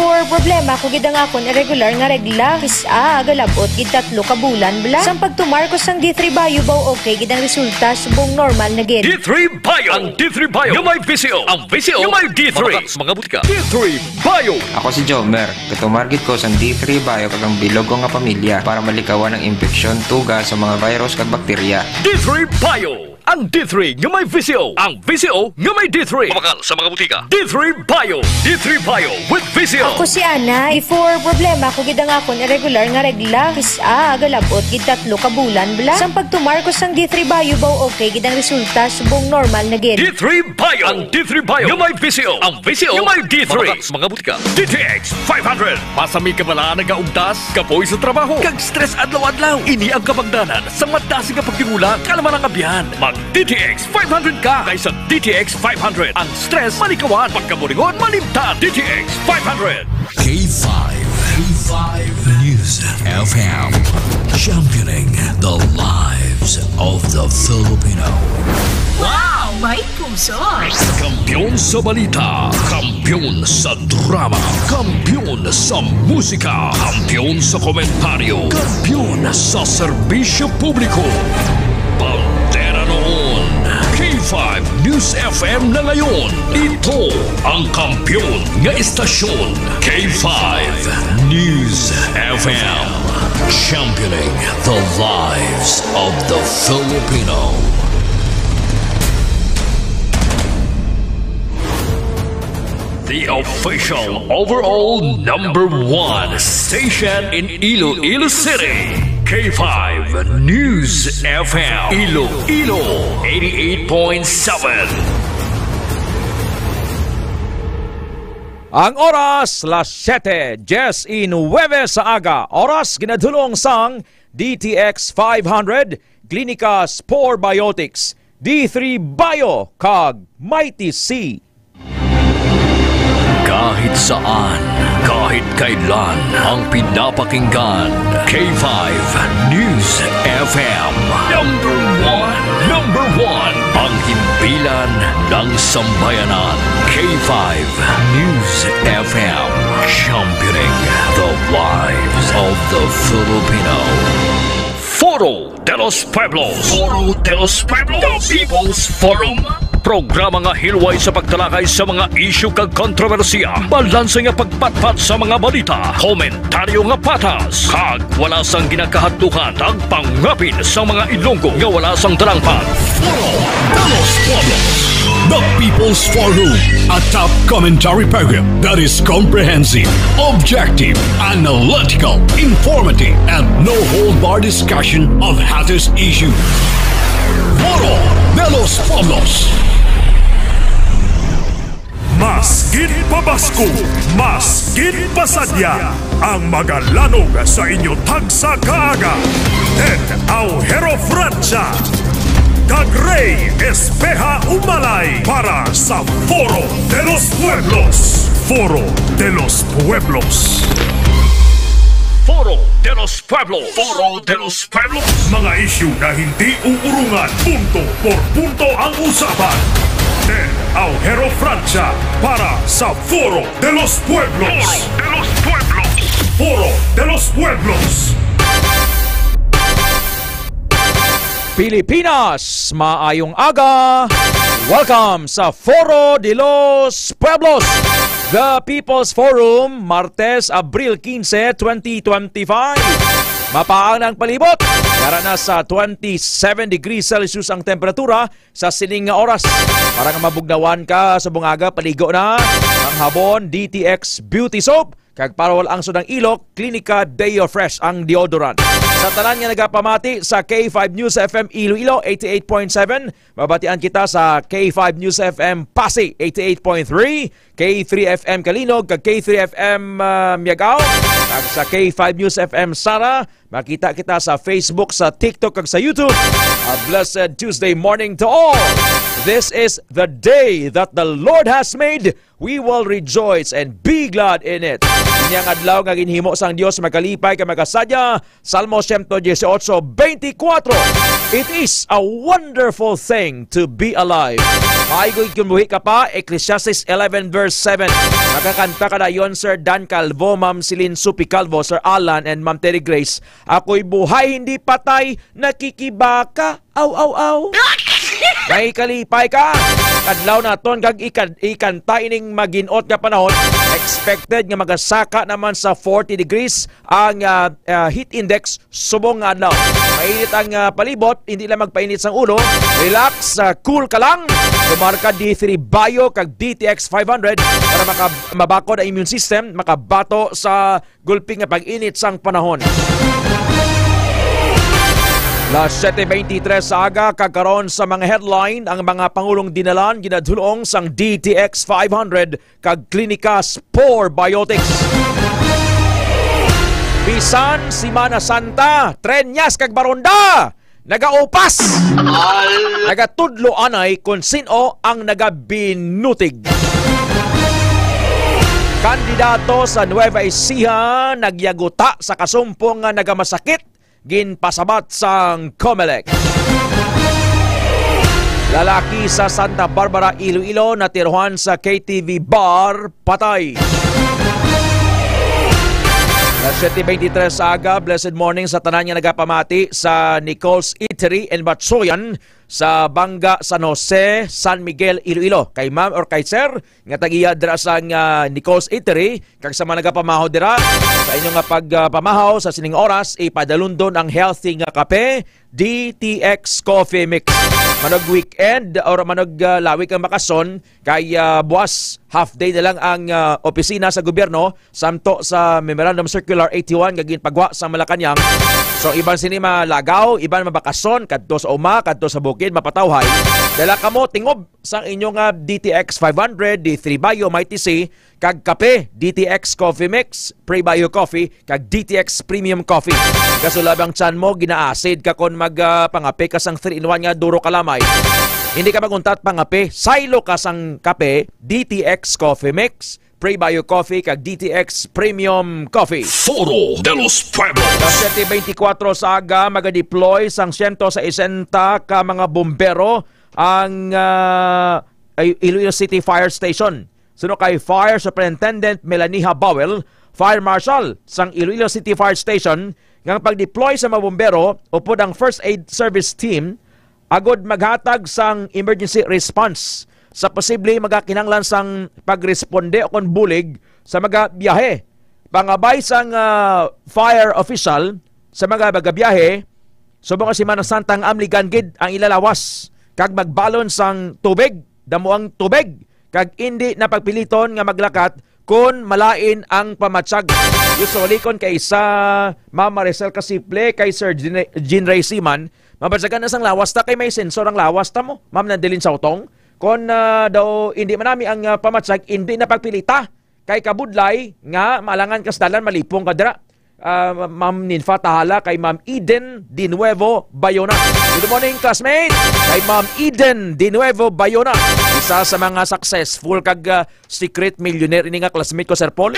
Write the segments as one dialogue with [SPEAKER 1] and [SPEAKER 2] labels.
[SPEAKER 1] For problema ko gid ang akon irregular nga regla. Agalabot gid 3 ka bulan bala. Sang pagtumarkos sang D3 Bio baw okay gid ang resulta subong normal na gid.
[SPEAKER 2] D3 Bio! Ang D3 Bio yung may VCO. Ang VCO yung may D3. Mga butika. D3 Bio!
[SPEAKER 3] Ako si Jomer. Katumargit ko sa D3 Bio kagang bilog ko nga pamilya para malikawan ng infeksyon, tuga sa mga virus kag bakterya.
[SPEAKER 2] D3 Bio! Ang D3 nga may VCO. Ang VCO nga may D3. Mabakal sa mga butika. D3 Bio! D3 Bio with VCO.
[SPEAKER 1] Ako si Ana. For problema ko gid ang akon irregular nga regla. Agalabot gid 3 ka bulan bala. Sang pagtumarkos sang D3 Bio baw okay gid ang resulta subong normal na gid.
[SPEAKER 2] D3 Bio! Ang D3 Bio nga may VCO. Ang VCO nga may D3. Mabakal sa mga butika. DTX 500. Pasami ka bala nagaugdas, kapoy sa trabaho, kag stress adlaw-adlaw. Ini ang kabagdanan sa matasig nga pagtimula kalaman ang abyan. DTX 500 ka kaysa DTX 500. Ang stress malikawan, pagkaburingon malimtan. DTX 500.
[SPEAKER 4] K5 News FM, championing the lives of the Filipino.
[SPEAKER 5] Wow! May puso!
[SPEAKER 4] Kampiyon sa balita, kampiyon sa drama, kampiyon sa musika, kampiyon sa komentaryo, kampiyon sa serbisyo publiko. Pantera noon, K5 News FM na ngayon. Ito ang kampiyon nga istasyon, K5 News FM, championing the lives of the Filipino.
[SPEAKER 2] The official overall #1 station in Iloilo City. K5 News FM. Iloilo 88.7.
[SPEAKER 6] Ang oras, las 7:19 sa aga. Oras ginadulong sang DTX 500, Clinica Spore Biotics, D3 Bio, kag Mighty C.
[SPEAKER 4] Kahit saan, kahit kailan, ang pinapakinggan, K5 News FM. Number one, ang himpilan ng sambayanan, K5 News FM, championing the lives of the Filipino.
[SPEAKER 2] Foro de los Pueblos. Foro de los Pueblos. The People's Forum. Programa nga hilway sa pagtalakay sa mga isyu kag kontrobersiya. Balanse nga pagpatpat sa mga balita. Komentaryo nga patas. Kag wala sang ginakahatukan ang pangapin sa mga Ilonggo nga wala sang talangpan.
[SPEAKER 4] Foro de los Pueblos. The People's Forum, a top commentary program that is comprehensive, objective, analytical, informative, and no-hold-bar discussion of hottest issues. Foro de los Pueblos.
[SPEAKER 7] Mas gid pabasko, mas gid pasadya ang magalanog sa inyo tagsa kaaga. Ted Aujero Francia, kag Rey Espeja Umalay para sa Foro de los Pueblos. Foro de los Pueblos.
[SPEAKER 2] Foro de los Pueblos. Foro de los Pueblos.
[SPEAKER 7] Mga isyu na hindi uurungan, punto por punto ang usapan. Ted Aujero Francia para sa Foro de los Pueblos.
[SPEAKER 2] Foro de los Pueblos.
[SPEAKER 7] Foro de los Pueblos.
[SPEAKER 6] Pilipinas, maayong aga! Welcome sa Foro de los Pueblos, the People's Forum, Martes, Abril 15, 2025. Mapaang ng palibot, karana sa 27 degrees Celsius ang temperatura sa sining nga oras. Para nga mabugnawan ka sa bungaga, paligo na ang habon DTX Beauty Soap, kag para wala ang sudang ilok, Clinica Deo Fresh ang deodorant. Sa tanan nga nagapamati sa K5 News FM Iloilo 88.7, babatian kita sa K5 News FM Pasig 88.3, K3 FM Kalinog, kag K3 FM Miagao, kag sa K5 News FM Sara. Makita kita sa Facebook, sa TikTok, kag sa YouTube. A blessed Tuesday morning to all. This is the day that the Lord has made. We will rejoice and be glad in it. Inyang adlaw nga ginhimo sang Dios magalipay kay magasadya. Salmo 118:24. It is a wonderful thing to be alive. Maigoy kumuhi ka pa, Ecclesiastes 11:7. Makakanta ka na yon, Sir Dan Calvo, Ma'am Celine Supi Calvo, Sir Alan, and Ma'am Terry Grace. Ako'y buhay, hindi patay, nakikibaka. Aw, aw, aw. May kalipay ka. Kadlaw naton kag ikanta ining maginot nga panahon. Expected nga magasaka naman sa 40 degrees ang heat index subong nga adlaw. Mainit ang palibot, hindi lang magpainit sang ulo. Relax, cool ka lang. Tumarka D3 Bio kag DTX 500 para mabakod ang immune system, makabato sa gulping nga pag-init sang panahon. Las 7:23 sa aga, kagkaroon sa mga headline ang mga Pangulong dinalan ginadulong sang DTX 500 kag Klinika Spore Biotics. Bisan Semana Santa, Trenyas kag Baronda, nagaupas! Nagatudlo anay kung sino ang nagabinutig. Kandidato sa Nueva Ecija nagyaguta sa kasumpong nga nagamasakit ginpasabat sang COMELEC. Lalaki sa Santa Barbara, Iloilo natiruhan sa KTV bar, patay. Las 7:23 sa aga, blessed morning sa tanan nga nagapamati sa Nicole's Eatery and Batsoyan sa Banga, San Jose, San Miguel, Iloilo. Kay ma'am or kay sir nga tagiya dira sa Nicole's Eatery kag sa mga nagapamahaw dira sa inyo nga pagpamahaw sa sining oras ipadalundon ang healthy nga kape DTX Coffee Mix. Manog weekend or manog lawik ang makason kay buwas half day na lang ang opisina sa gobyerno samto sa Memorandum Circular 81 nga ginpagwa sa Malacañang. So iban sini malagaw, iban mabakason kadto sa uma, kadto sa bukid mapatawhay. Dala kamo tingob sang inyong DTX 500, D3 Bio Mighty C kag kape DTX Coffee Mix, Pre-Bio Coffee kag DTX Premium Coffee. Kasulabang tiyan mo gina-acid ka kon magpangape ka sang 3-in-1 nga duro kalamay. Hindi ka maguntat pangape, silo ka sang kape DTX Coffee Mix, Pre-Bio Coffee kag DTX Premium Coffee.
[SPEAKER 4] Foro de los Pueblos.
[SPEAKER 6] Las 7:24 sa aga, maga-deploy sang 160 ka mga bombero ang Iloilo City Fire Station. Suno kay Fire Superintendent Melania Bowell, Fire Marshal sang Iloilo City Fire Station, ngang pag-deploy sa mga bombero upod ang First Aid Service Team agod maghatag sang emergency response sa posible magakinanglan sang pagresponde o kon bulig sa mga biyahe. Pangabay sang fire official sa mga biyahe, subong si Semana Santa ang amligan gid ang ilalawas kag magbalon sang tubig, damo ang tubig kag hindi na pagpiliton nga maglakat kun malain ang pamatsag. Usually kon kay sa Ma'am Maricel Casiple, kay Sir Jean Ray Siman, mabasagan na sang lawas ta kay may sensor ang lawas ta mo. Ma'am nandilin sa utong. Kon daw hindi manami ang pamatsag, hindi na pagpilita. Kay kabudlay nga maalangan kasdalan malipong kadra. Ma'am Ninfa Tahala kay Ma'am Eden Di Nuevo Bayona. Good morning classmate. Kay Ma'am Eden Di Nuevo Bayona. Isa sa mga successful kag secret millionaire ini nga classmate ko Sir Paul.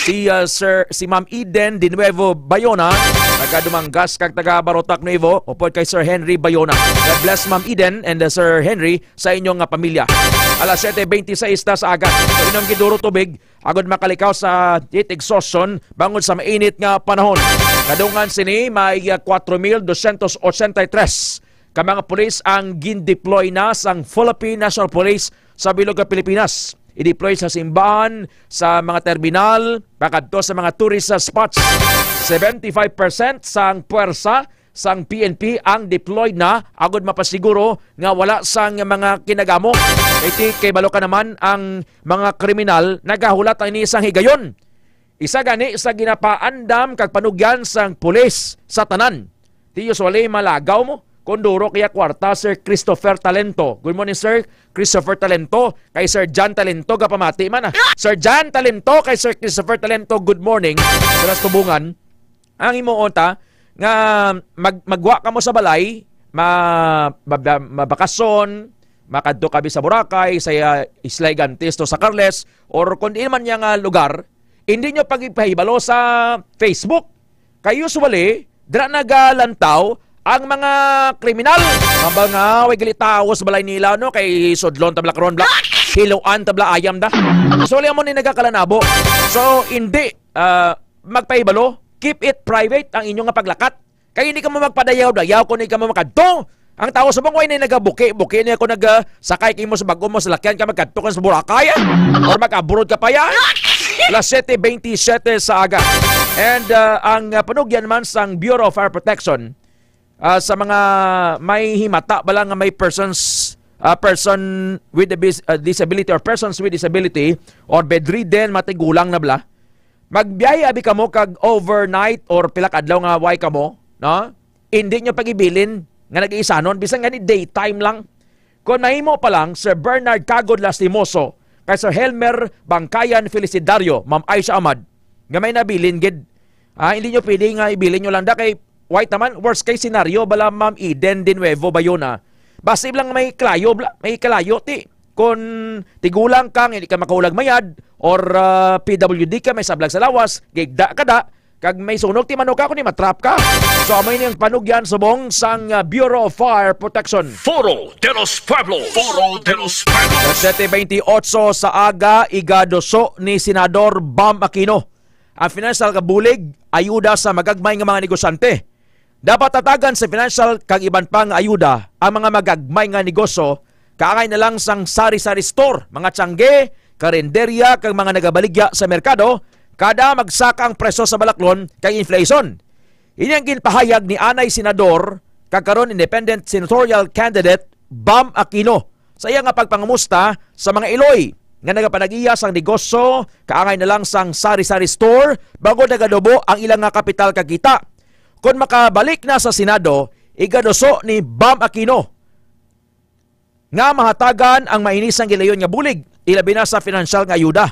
[SPEAKER 6] Si Ma'am Eden Di Nuevo Bayona, nagadumanggas kag taga Barotac Nuevo, upod kay Sir Henry Bayona. God bless Ma'am Eden and Sir Henry sa inyong pamilya. Alas 7:26 sa aga. So inyong giduro tubig, agad makalikaw sa heat exhaustion bangod sa mainit nga panahon. Kadungan sini may 4,283 ka mga pulis ang gin-deploy na sang Philippine National Police sa bilog ng Pilipinas. I-deploy sa simbahan, sa mga terminal, pakadto sa mga tourist spots. 75% sang puwersa sang PNP ang deployed na agad mapasiguro nga wala sang mga kinagamo. Iti kay balo ka naman ang mga kriminal nagahulat ang isang higayon. Isa gani sa ginapaandam kag panugyan sang pulis sa tanan. Ti usually malagaw mo. Konduro kaya kwarta, Sir Christopher Talento. Good morning, Sir Christopher Talento. Kay Sir John Talento, kapamati man. Sir John Talento, kay Sir Christopher Talento, good morning. Saras tubungan. Ang imuota, nga magwa ka mo sa balay, mabakason, makadto kabi sa Boracay, sa Islay Gantes to sa Carles, or kundi man niya nga lugar, hindi nyo pagipahibalo sa Facebook. Kaya usually, dira nagalantaw ang mga kriminal. Mabang nga, way galitaw sa balay nila, no? Kay sudlon tabla karon bla. Hiluan tabla ayam da. Usually mo ni nagakalanabo. So, hindi magpahibalo. Keep it private ang inyong nga paglakat. Kaya hindi ka mo magpadayaw-dayaw kung hindi ka mo makadto. Ang tao sa bangway na nagabuki-buki niya kung nagsakay kayo mo sa bago mo sa lakyan ka magkadto sa Boracay or mag-abroad ka pa yan. Alas 7:27 sa aga. And ang panugyan man sang Bureau of Fire Protection sa mga may himata bala nga may person with disability or persons with disability or bedridden matigulang na bala. Magbiyahe abi kamo kag overnight or pila ka adlaw nga way kamo, no? Hindi nyo pagibilin nga nag-iisanon bisan nga ni daytime lang. Kung nahimo pa lang Sir Bernard Cagod Lastimoso kay Sir Helmer Bangkayan Felicidario, Ma'am Aisha Ahmad, nga may nabilin gid. Hindi nyo pwede nga ibilin nyo lang da kay white naman, worst case scenario bala Ma'am Eden de Nuevo Bayona. Basta lang may kalayo ti. Kung tigulang kang hindi ka makaulag mayad or PWD ka may sablag sa lawas, gigda ka da, kag may sunog ti manok ka kung ni matrap ka. So amay niyang panugyan subong sang Bureau of Fire Protection.
[SPEAKER 2] Foro de los Pueblos. Foro de los Pueblos.
[SPEAKER 6] 7:28 sa aga, igadoso ni Senador Bam Aquino. Ang financial kabulig, ayuda sa magagmay nga mga negosyante. Dapat tatagan sa financial kag iban pang ayuda ang mga magagmay nga negosyo. Kaangay na lang sang sari-sari store, mga tiyangge, karinderya, kag mga nagabaligya sa merkado, kada magsaka ang presyo sa balaklon kay inflation. Ini ang ginpahayag ni Anay Senador, kagkaroon independent senatorial candidate Bam Aquino, sa iya nga pagpangamusta sa mga Iloy nga nagapanag-iya sang negosyo, kaangay na lang sang sari-sari store, bago nagadobo ang ilang nga kapital kagita. Kung makabalik na sa Senado, igadoso ni Bam Aquino nga mahatagan ang mainisang gilayon nga bulig, ilabi na sa financial nga ayuda.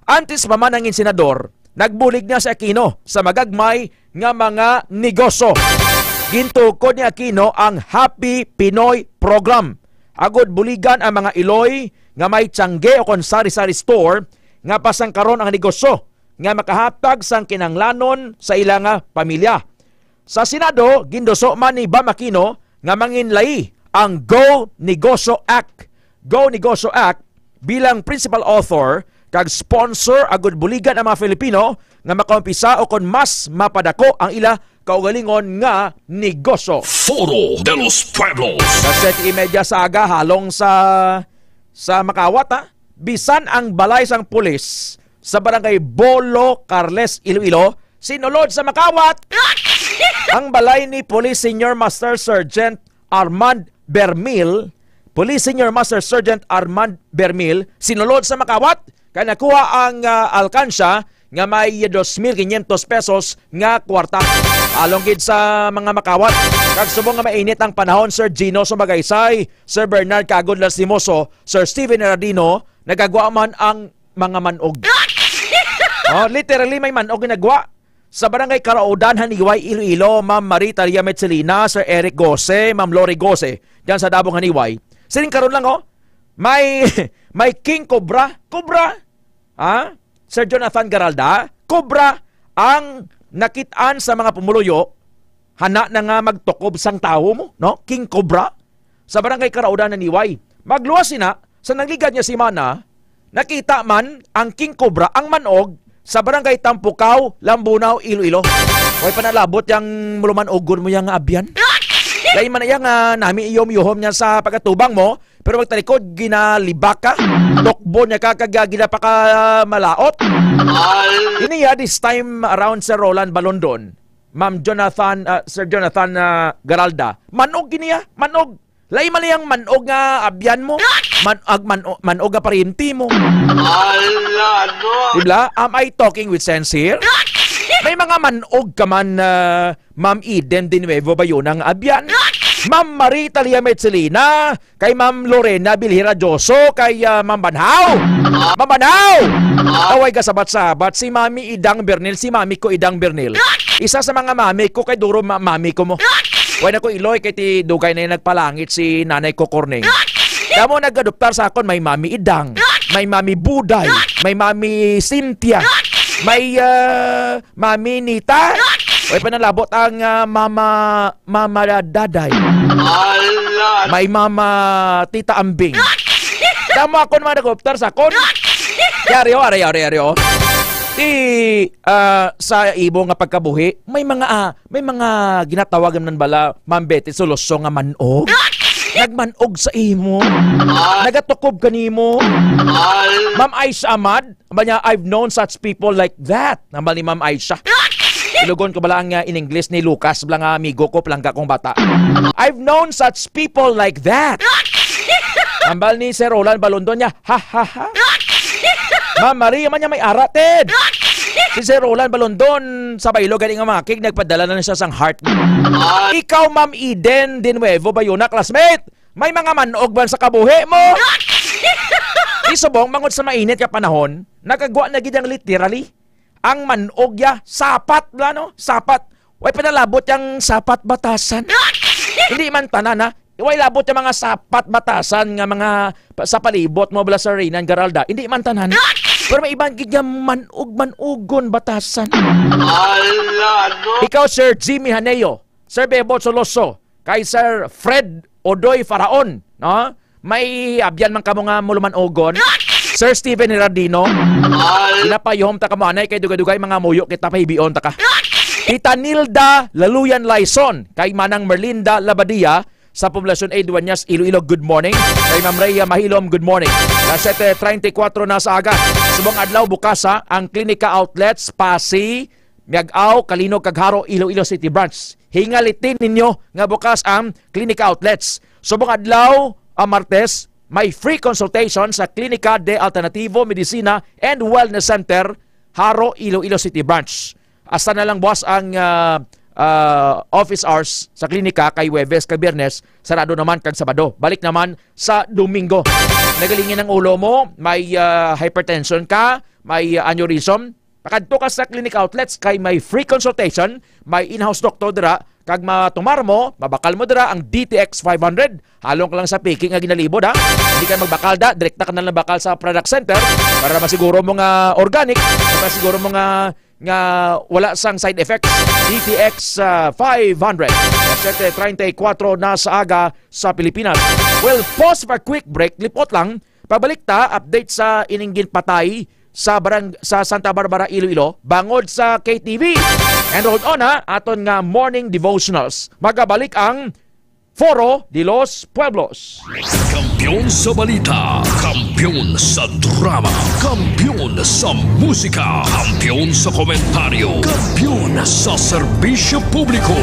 [SPEAKER 6] Antes pa man ang senador, nagbulig na si Aquino sa magagmay nga mga negosyo. Gintukod ni Aquino ang Happy Pinoy Program. Agod buligan ang mga Iloy nga may tiyangge o kon sari-sari store nga pasangkaron ang negosyo nga makahatag sang kinanglanon sa ilang pamilya. Sa Senado, gindoso man ni Bam Aquino nga manginlay ang Go Negosyo Act. Go Negosyo Act bilang principal author kag sponsor agud buligan ang mga Filipino nga makaumpisa o kon mas mapadako ang ila kaugalingon nga negosyo.
[SPEAKER 2] Foro de los Pueblos.
[SPEAKER 6] Sa 7:30 sa aga halong sa Makawat bisan ang balay sang pulis sa barangay Bolo, Carles, Iloilo, sinulod sa Makawat. Ang balay ni Police Senior Master Sergeant Armand Bermil, Police Senior Master Sergeant Armand Bermil, sinulod sa Makawat kaya nakuha ang alkansya nga may 2,500 pesos nga kwarta. Alonggid sa mga Makawat, kag subong nga mainit ang panahon, Sir Gino Sumagaysay, Sir Bernard Cagod Lastimoso, Sir Steven Heradino, nagagawa man ang mga manog. Literally may manog na nagwa. Sa barangay Karaudan, Haniway, Iloilo, Ma'am Marita Ria Metzelina, Sir Eric Gose, Ma'am Lori Gose, diyan sa Dabong Haniway. Sining karon lang may King Cobra, Sir Jonathan Garalda, Cobra ang nakitaan sa mga pumuluyo, hana na nga magtukob sang tao mo, no? King Cobra sa barangay Karaudan, Haniway. Magluwas sina sa nagligad niya si Mana, nakita man ang King Cobra, ang manog, sa barangay Tampukaw, Lambunaw, Iloilo. Huwag panalabot yung muluman ugon mo yung abyan. Lain man yung nami iyom-yuhom niya sa pagkatubang mo, pero magtalikod, ginalibaka, dokbo niya kakagagina pa ka malaot. Iniya, this time around Sir Roland Balondon, Sir Jonathan Garalda, manog giniya, manog. Lain man yung manog nga abyan mo, manog nga parinti mo. Diba? Am I talking with sense here? May mga manog ka man, Ma'am Eden de Nuevo Bayona nga abyan. Ma'am Marita Lia Metzelina, kay Ma'am Lorena Bilhira Joso, kay Ma'am Banhaw. Ma'am Banhaw! Away ka sabat-sabat, si Mami Idang Bernil, si Mami ko Idang Bernil. Isa sa mga mami ko, kay Duro mami ko mo. Huwag na ko Iloy, kay ti dugay na yung nagpalangit si Nanay ko Corning. Kaya mo nag-adoptar sa akon, may Mami Idang, may Mami Buday, may Mami Cynthia, May Mami Nita. May panalabot ang Mama Daday. May Mama Tita Ambing. Tama ako naman nag-optar sa kon. Yari. Sa ibo nga pagkabuhi, may mga ginatawagan man bala, Ma'am Betty Soloso nga manog. Nagmanog sa imo. Nagatukob kanimo. Ma'am Aisha Ahmad, I've known such people like that. Nambal ni Ma'am Aisha. Ilugon ko bala nga in English ni Lucas, bala nga amigo ko, palangga kong bata. I've known such people like that. Nambal ni Sir Roland Balondon niya, ha. Ma'am Maria man niya may arated. Si Sir Roland Balondon sa Bailo galing nga makik, nagpadala na siya sang heart. Ikaw, Ma'am Eden de Nuevo Bayona, classmate, may mga manog ba sa kabuhi mo? Isubong, mangod sa mainit ka panahon, nagagwa na gidang literally, ang manog ya, sapat bla no? Sapat. Way panalabot yung sapat batasan. Hindi man tanan ha. Way labot yung mga sapat batasan nga mga sa palibot mo bala sa Reynan Garalda. Hindi man tanan. Pero may ibang gigam manugon batasan. Ikaw, Sir Jimmy Haneo, Sir Bebot Soloso, kay Sir Fred Odoy Faraon, no? May abyan man ka mga muluman-ogon. Sir Steven Hirardino, pinapayom ta ka mo anay kay dugay-dugay mga muyo kita pahibion ta ka. Kita Nilda Laluyan Laison, kay Manang Merlinda Labadia, sa Poblasyon A, Duanyas, Iloilo, good morning. Kay Ma'am Rhea Mahilom, good morning. Las 7:34 na sa aga. Subong adlaw bukasa ang Klinika Outlets, Pasi, Miagaw, Kalinog, Kagharo, Iloilo City Branch. Hingalitin ninyo nga bukas ang Klinika Outlets. Subong adlaw, Martes, may free consultation sa Klinika de Alternativo Medicina and Wellness Center, Haro, Iloilo City Branch. Hasta na lang bukas ang office hours sa klinika kay Huwebes, kay Biyernes, sarado naman kag Sabado. Balik naman sa Domingo. Nagalingin ang ulo mo, may hypertension ka, may aneurysm, pakadto ka sa clinic outlets kay may free consultation, may in-house doctor dira, kag matumar mo, mabakal mo dira ang DTX 500. Halong ka lang sa picking nga ginalibod ha. Hindi ka magbakal da, direkta ka na lang bakal sa product center para masiguro mo nga organic, para masiguro mo nga wala sang side effects. DTX 500. 7:34 na sa aga sa Pilipinas. Well, pause for a quick break. Lipot lang. Pabalik ta, update sa ininggin patay sa Santa Barbara, Iloilo, bangod sa KTV. And hold on ha, aton nga morning devotionals. Magabalik ang Foro de los Pueblos.
[SPEAKER 4] Kampiyon sa balita, kampiyon sa drama, kampiyon sa musika, kampiyon sa komentaryo, kampiyon sa serbisyo publiko.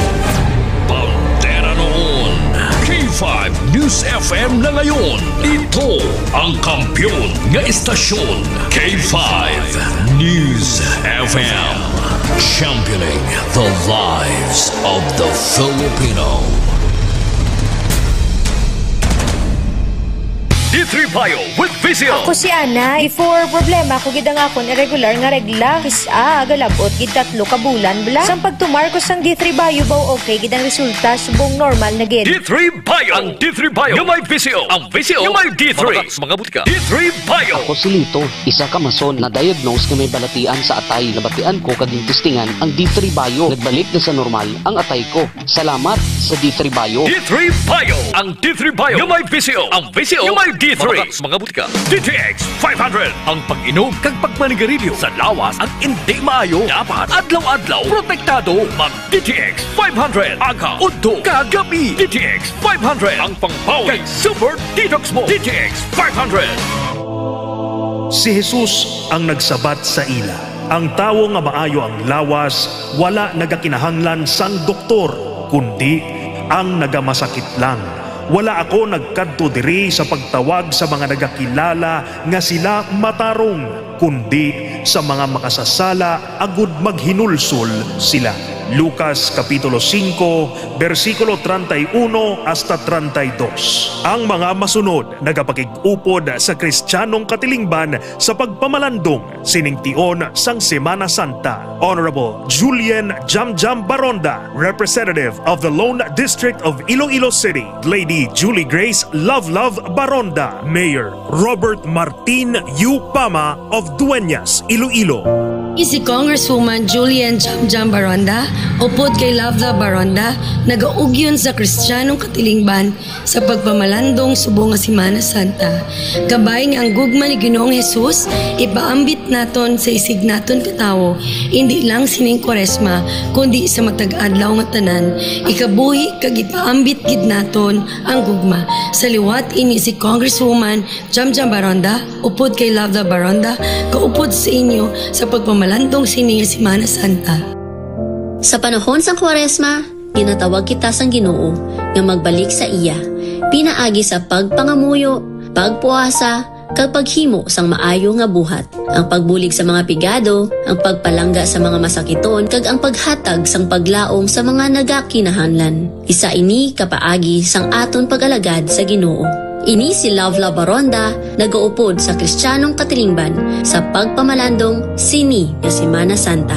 [SPEAKER 4] Pantera noon, K5 News FM na ngayon. Ito ang kampiyon nga istasyon, K5 News FM. Championing the lives of the Filipino.
[SPEAKER 2] D3 Bio with Visio.
[SPEAKER 1] Ako si Ana, before problema ko gidang akon irregular nga regla. Kisa galabot gid 3 ka bulan bla. Sang pagtumar ko sang D3 Bio baw okay gidang resulta subong normal na gid.
[SPEAKER 2] D3 Bio. Ang D3 Bio yung may Visio. Ang Visio yung may D3. Mga butika. D3 Bio.
[SPEAKER 8] Ako si Lito, isa ka mason na diagnose nga may balatian sa atay. Nabatian ko kaging testingan ang D3 Bio. Nagbalik na sa normal ang atay ko. Salamat sa D3 Bio.
[SPEAKER 2] D3 Bio. Ang D3 Bio yung may Visio. Ang Visio yung may D3. Mga butika. DTX 500. Ang pag-inom kag pagmanigarilyo sa lawas ang hindi maayo. Dapat adlaw-adlaw protektado. Mag DTX 500. Aga, udto, kagabi. DTX 500. Ang pangpawi kag super detox mo. DTX 500.
[SPEAKER 7] Si Jesus ang nagsabat sa ila. Ang tawo nga maayo ang lawas, wala nagakinahanglan sang doktor, kundi ang nagamasakit lang. Wala ako nagkadto diri sa pagtawag sa mga nagakilala nga sila matarong, kundi sa mga makasasala agud maghinulsol sila. Lucas Kapitulo 5, versikulo 31 hasta 32. Ang mga masunod nagapakig-upod sa Kristiyanong katilingban sa pagpamalandong siningtion sang Semana Santa. Honorable Julian Jamjam Baronda, Representative of the Lone District of Iloilo City. Lady Julie Grace Love Baronda, Mayor Robert Martin U. Pama of Dueñas, Iloilo.
[SPEAKER 9] Si Congresswoman Julian Jam Baronda, upod kay Lavla Baronda, nagaugyon sa Kristiyanong Katilingban sa pagpamalandong subong nga Semana Santa. Kabay nga ang gugma ni Ginoong Jesus, ipaambit naton sa isig naton katawo, hindi lang sining Kwaresma, kundi sa matag-adlaw nga tanan. Ikabuhi kag ipaambit gid naton ang gugma. Sa liwat ini si Congresswoman Jam Baronda, upod kay Lavla Baronda, kaupod sa inyo sa pagpamalandong sining Semana Santa.
[SPEAKER 10] Sa panahon sang Kwaresma, ginatawag kita sang Ginoo nga magbalik sa iya. Pinaagi sa pagpangamuyo, pagpuasa, kag paghimo sang maayo nga buhat. Ang pagbulig sa mga pigado, ang pagpalangga sa mga masakiton, kag ang paghatag sang paglaom sa mga nagakinahanglan. Isa ini kapaagi sang aton pag-alagad sa Ginoo. Ini si Lavla Baronda nagaupod sa Kristiyanong Katilingban sa pagpamalandong sini nga Semana Santa.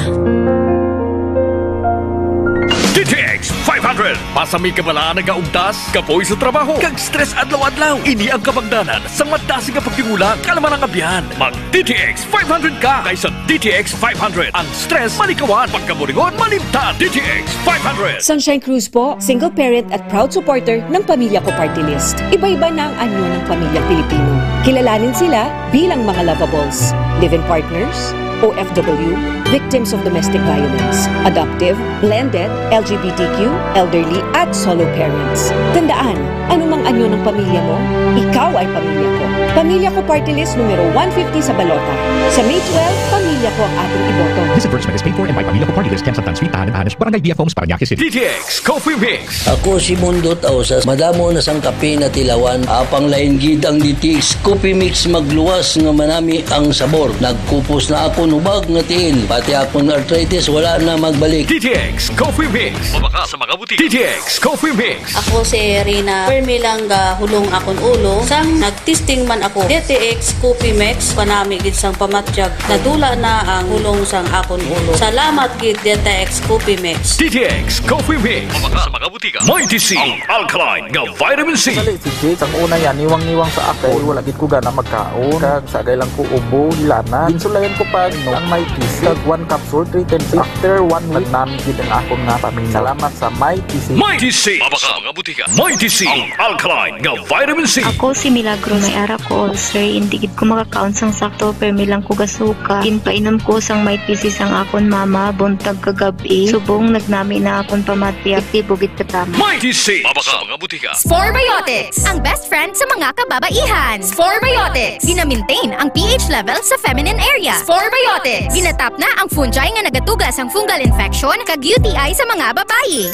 [SPEAKER 2] DTX 500 pasami ka bala nagaugdas kapoy sa trabaho kag stress adlaw-adlaw. Ini ang kabangdanan sa madasi nga pagtingula kalaman ang abyan. Mag DTX 500 ka kaysa DTX 500. Ang stress malikawan, pagkaburingon malimtan. DTX 500.
[SPEAKER 11] Sunshine Cruz po, single parent at proud supporter ng Pamilya Ko Party List. Iba-iba na ang anyo ng pamilya Pilipino. Kilalanin sila bilang mga lovables, live-in partners, OFW, victims of domestic violence, adoptive, blended, LGBTQ, elderly, at solo parents. Tandaan, anumang anyo ng pamilya mo, ikaw ay pamilya ko. Pamilya Ko Party List numero 150 sa balota. Sa May 12, pamilya ko ang ating iboto.
[SPEAKER 12] This advertisement is paid for and by Pamilya Ko Party List, Camp Santan Street, Tahanan, Hanes, Barangay BF Homes, Parañaque City.
[SPEAKER 2] DTX Coffee Mix.
[SPEAKER 13] Ako si Mundo Tausas, madamo na sang kape na tilawan, apang lain gid ang DTX Coffee Mix magluwas nga manami ang sabor. Nagkupos na ako nubag nga tiil, pati akong arthritis wala na magbalik.
[SPEAKER 2] DTX Coffee Mix. Mabaka sa mga butik. DTX Coffee Mix.
[SPEAKER 14] Ako si Rina Permilang hulong akong ulo. Sang nagtesting man ako DTX Coffee Mix, panami gid sang pamatyag. Nadula na ang hulong sang akong ulo. Salamat gid DTX Coffee Mix.
[SPEAKER 2] DTX Coffee Mix. Mabaka sa mga butika. Mighty C, ang alkaline nga vitamin C.
[SPEAKER 15] Dali si Jake, ang una yan, niwang-niwang sa akin. Wala gid ko gana magkaon. Kag sagay lang ko ubo, hilana. Ginsulayan ko pa no ang Mighty C. Kag 1 capsule, 3 times. After 1 week, namin gid ang akong nga pamilya. Salamat sa Mighty C.
[SPEAKER 2] Mighty C. Mabaka sa mga butika. Mighty C, ang alkaline nga vitamin C.
[SPEAKER 16] Ako si Milagro, may ara ko ulcer. Hindi gid ko makakaon sang sakto, pero milang ko gasuka. Ginpainom ko sang Mighty C sang akon mama, buntag kagabi. Subong nagnami na akon pamatya, aktibo gid katama.
[SPEAKER 2] Mighty C. Mabaka sa mga butika.
[SPEAKER 17] Sporebiotics, ang best friend sa mga kababaihan. Sporebiotics, gina-maintain ang pH level sa feminine area. Sporebiotics, ginatap na ang fungi nga nagatugas ang fungal infection kag UTI sa mga babayi.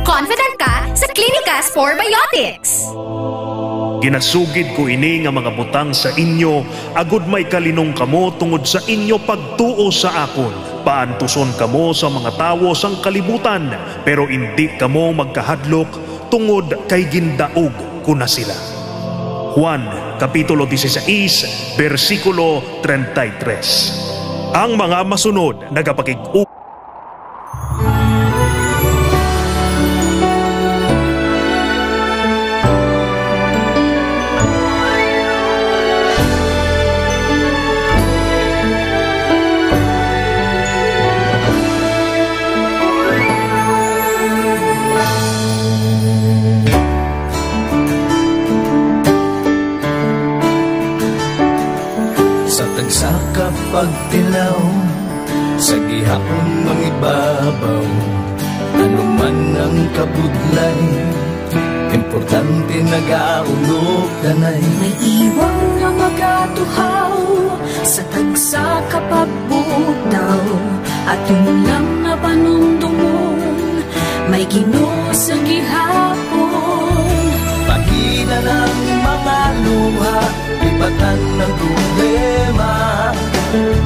[SPEAKER 17] Confident ka sa Klinika Sporebiotics.
[SPEAKER 7] Ginasugid ko ini nga mga butang sa inyo, agud may kalinong kamo tungod sa inyo pagtuo sa akon. Paantuson kamo sa mga tawo sang kalibutan, pero hindi kamo magkahadlok tungod kay gindaog ko na sila. Juan, Kapitulo 16, versikulo 33. Ang mga masunod nagapakig-u
[SPEAKER 18] sa kapagtilaw sa gihapon ng ibabaw, ano man ang kabudlay, importante nagaulog danay.
[SPEAKER 5] May iwang nga magatuhaw sa tagsa kapagbutaw, at yun lang na panumdumon, may Ginoo sa gihapon.
[SPEAKER 18] Pahina ng mga luha, ibatan ng problema,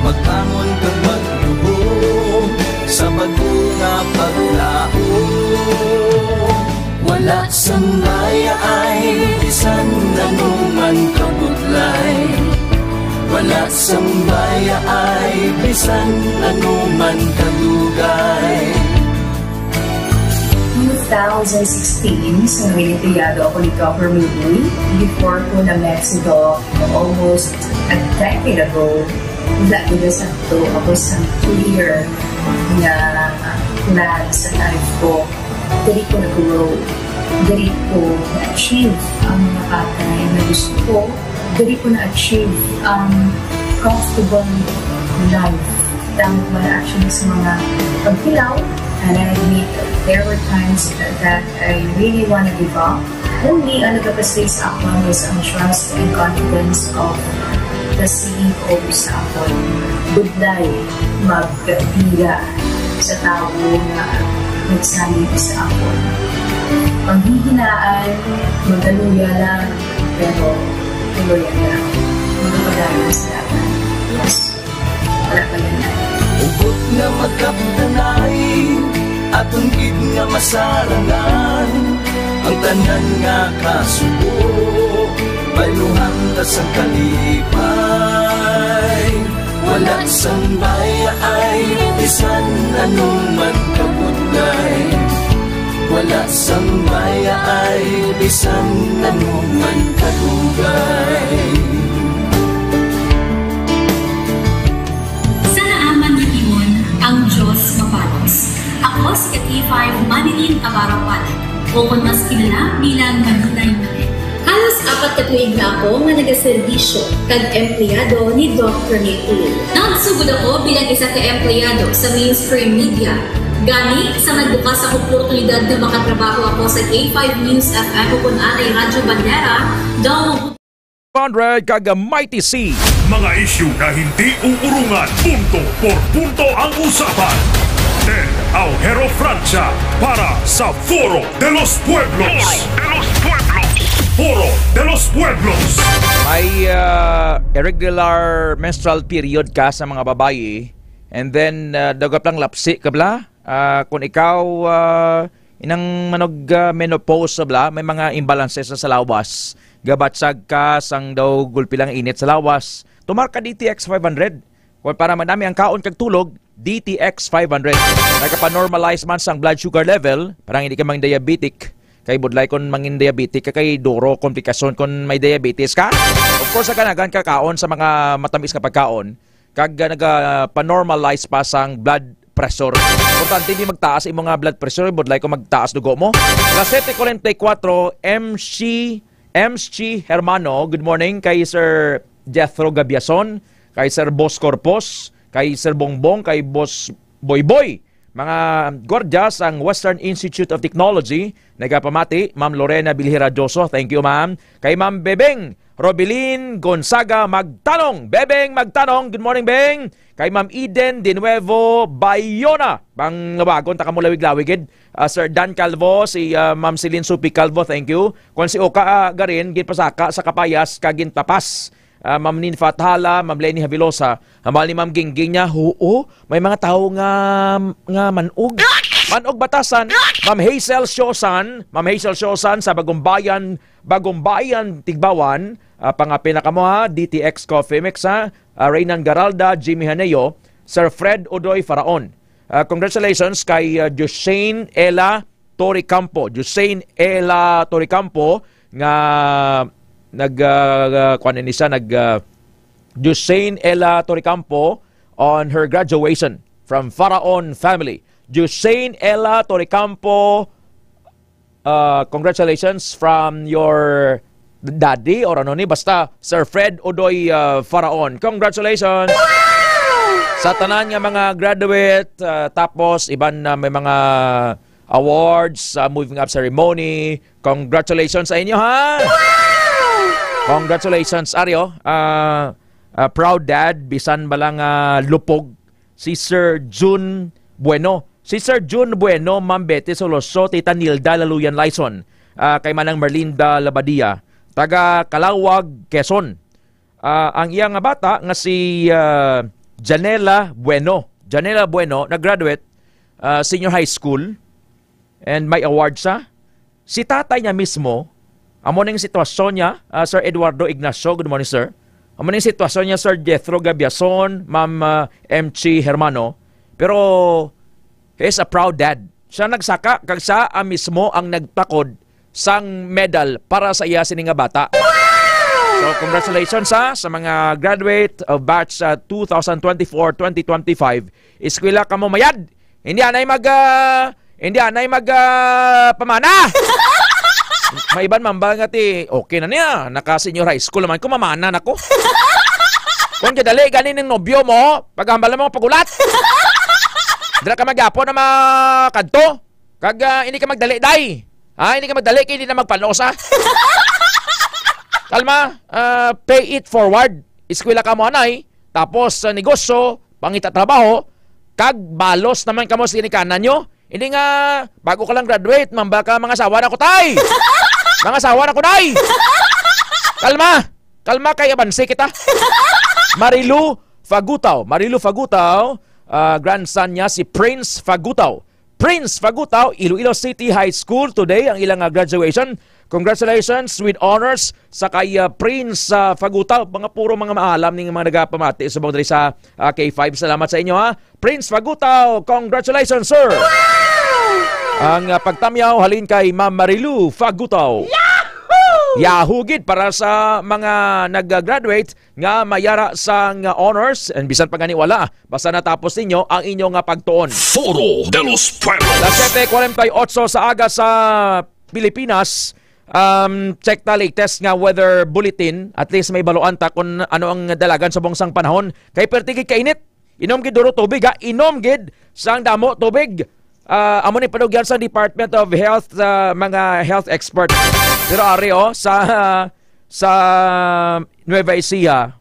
[SPEAKER 18] magbangon kang magluhog sa bagunga paglao. Wala sa maya ay bisan nanuman kabudlay, wala sa maya ay bisan nanuman kadugay.
[SPEAKER 19] 2016, sa nilitiyado ako ni Government before ko na Mexico almost a decade ago. Wala ko sa to. Ako sa clear na plan sa life ko. Dari ko nag-grow. Dari ko na-achieve ang mga patay na gusto ko. Dari ko na-achieve ang comfortable life. Dahil wala actually sa mga pagkilaw. And I admit there were times that I really want to give up. Only ang nagkapasay sa ako was ang trust and confidence of the CEO sa ako. Good life, magkapira sa tao na nagsalit sa ako. Panghihinaan, magaluya lang, pero tuloy lang. Magpapadayon sa laban. Yes, wala pa yan.
[SPEAKER 18] Ugot nga magkaptanay, atong gid nga masarangan, ang tanan nga kasubo, bayluhan ta sa kalipay. Wala sang baya ay bisan anuman kabudlay. Wala sang baya ay bisan anuman kadugay.
[SPEAKER 20] Ang Diyos mapalos. Ako si Kat-E5 Manilin Abarapan o kung mas kilala bilang Manilay Manil. Halos 4 ka tuig na ako nga nagaserbisyo kag empleyado ni Dr. Nitul. Nagsugod ako bilang isa ka empleyado sa mainstream media. Gani sa nagbukas sa oportunidad na makatrabaho ako sa K5 News FM o kung anay Radyo Bandera, daw
[SPEAKER 6] 100 kag Mighty C.
[SPEAKER 7] Mga isyu na hindi uurungan, punto por punto ang usapan. Ted Aujero Francia para sa Foro de los Pueblos. Foro de los Pueblos.
[SPEAKER 6] May irregular menstrual period ka sa mga babae, and then dagap lang lapsi ka bla. Kung ikaw inang manog menopause bla, may mga imbalances sa lawas. Gabatsag ka sang daw gulpilang init sa lawas. Tumar ka DTX 500. Kung para madami ang kaon kag tulog, DTX 500. Nagpa-normalize man sang blood sugar level, parang hindi ka mang diabetic. Kay budlay kon mangin diabetic ka kay duro komplikasyon kon may diabetes ka. Of course kanagan ka kaon sa mga matamis ka pagkaon. Kag nagpa-normalize pa sang blood pressure. Importante hindi magtaas imong nga blood pressure, budlay ko magtaas dugo mo. Las 7:44 MC Hermano, good morning kay Sir Jethro Gabiason, kay Sir Boss Corpos, kay Sir Bongbong, kay Boss Boyboy. Mga gordyas ang Western Institute of Technology, nagapamati, Ma'am Lorena Bilhirajoso, thank you ma'am. Kay Ma'am Bebeng Robilin Gonzaga Magtanong, Bebeng Magtanong, good morning Beng. Kay Ma'am Eden De Nuevo Bayona, bang nabagon, takamulawig-lawigid. Sir Dan Calvo, si Ma'am Celine Supi Calvo, thank you. Kung si Oka garin, ginpasaka sa Kapayas, kagintapas. Ma'am Nin Fathala, Ma'am Lenny Havilosa, hamal ni Ma'am Gingging niya, may mga tao nga manog. Manog Batasan, Ma'am Hazel Siosan sa Bagumbayan, Tigbawan, pangapin na kamo ha, DTX Coffee Mix ha, Reynan Garalda, Jimmy Haneo, Sir Fred Odoy Faraon. Congratulations kay Josein Ella Toricampo. Josein Ella Toricampo nga Josein Ella Toricampo on her graduation from Faraon family. Josein Ella Toricampo, congratulations from your daddy or ano ni, basta Sir Fred Odoy Faraon. Congratulations! Sa tanan nga mga graduate, tapos iban na may mga awards, moving up ceremony. Congratulations sa inyo ha! Congratulations, Aryo. Proud dad, bisan balang lupog. Si Sir June Bueno. Si Sir June Bueno, Ma'am Betty Soloso, Tita Nilda Laluyan Lyson. Kay Manang Merlinda Labadia. Taga Kalawag, Quezon. Ang iyang bata nga si Janela Bueno. Janela Bueno, nag-graduate senior high school. And may award siya. Si tatay niya mismo, amo ning sitwasyon niya, Sir Eduardo Ignacio, good morning sir. Amo ning sitwasyon niya, Sir Jethro Gabiason, Ma'am MC Hermano. Pero he is a proud dad. Siya nagsaka, kag siya mismo ang nagtakod sang medal para sa iya sining nga bata. So congratulations sa mga graduate of batch 2024-2025. Eskwela ka mo mayad. Hindi anay pamana. May iban man ba nga ti okay na niya. Naka senior high school naman ko mamana nako. Kung dali ganin ng nobyo mo, paghambal mo pagulat. Dala ka magapo na makadto. Kag hindi ka magdali day. Hindi ka magdali kay hindi na magpanosa. Kalma, pay it forward. Eskwela ka mo anay, tapos negosyo, pangita trabaho, kag balos naman kamo sa inikanan nyo. Hindi nga, bago ka lang graduate, mamba ka mga asawa na ko tay. Mga asawa na ko day. Kalma kay abansi kita. Marilu Fagutaw, grandson niya si Prince Fagutaw. Prince Fagutaw, Iloilo City High School today ang ilang graduation. Congratulations with honors sa kay Prince Fagutaw. Puro mga maalam ng mga nagapamati sa mga sa K5. Salamat sa inyo ha. Prince Fagutaw, congratulations sir. Wow! Ang pagtamyaw halin kay Ma'am Marilu Fagutaw. Yahoo gid para sa mga nag-graduate nga mayara sang honors and bisan pa gani wala basta natapos ninyo ang inyong pagtuon.
[SPEAKER 4] Foro de los Pueblos.
[SPEAKER 6] Las 7:48 sa aga sa Pilipinas. Check the latest nga weather bulletin. At least may baluan ta kung ano ang dalagan sa bongsang panahon. Kay pertigid kainit. Inom gid duro tubig ha. Inom gid sang damo tubig. Amo ni panugyan sa Department of Health mga health expert. Pero areo sa Nueva Ecija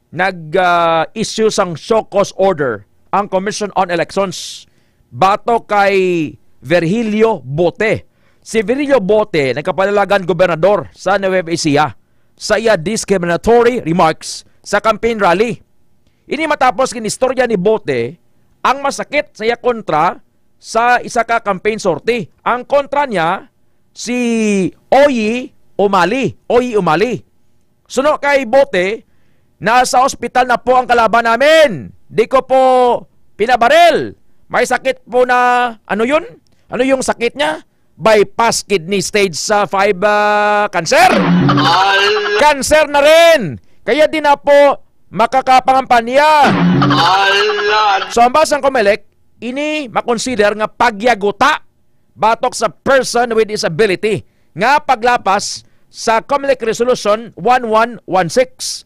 [SPEAKER 6] nag-issue sang show cause order ang Commission on Elections bato kay Virgilio Bote. Si Virgilio Bote nagkapanalagan gobernador sa Nueva Ecija sa iya discriminatory remarks sa campaign rally. Ini matapos kinistorya ni Bote ang masakit sa iya kontra sa isa ka campaign sortie. Ang kontra niya si Oyi Umali. Suno kay Bote, nasa ospital na po ang kalaban namin. Di ko po pinabaril. May sakit po na, ano yun? Ano yung sakit niya? Bypass kidney stage 5 cancer. Cancer na rin. Kaya di na po makakapangampanya. So ang basang Comelec, ini makonsider nga pagyaguta batok sa person with disability nga paglapas sa Comelec Resolution 1116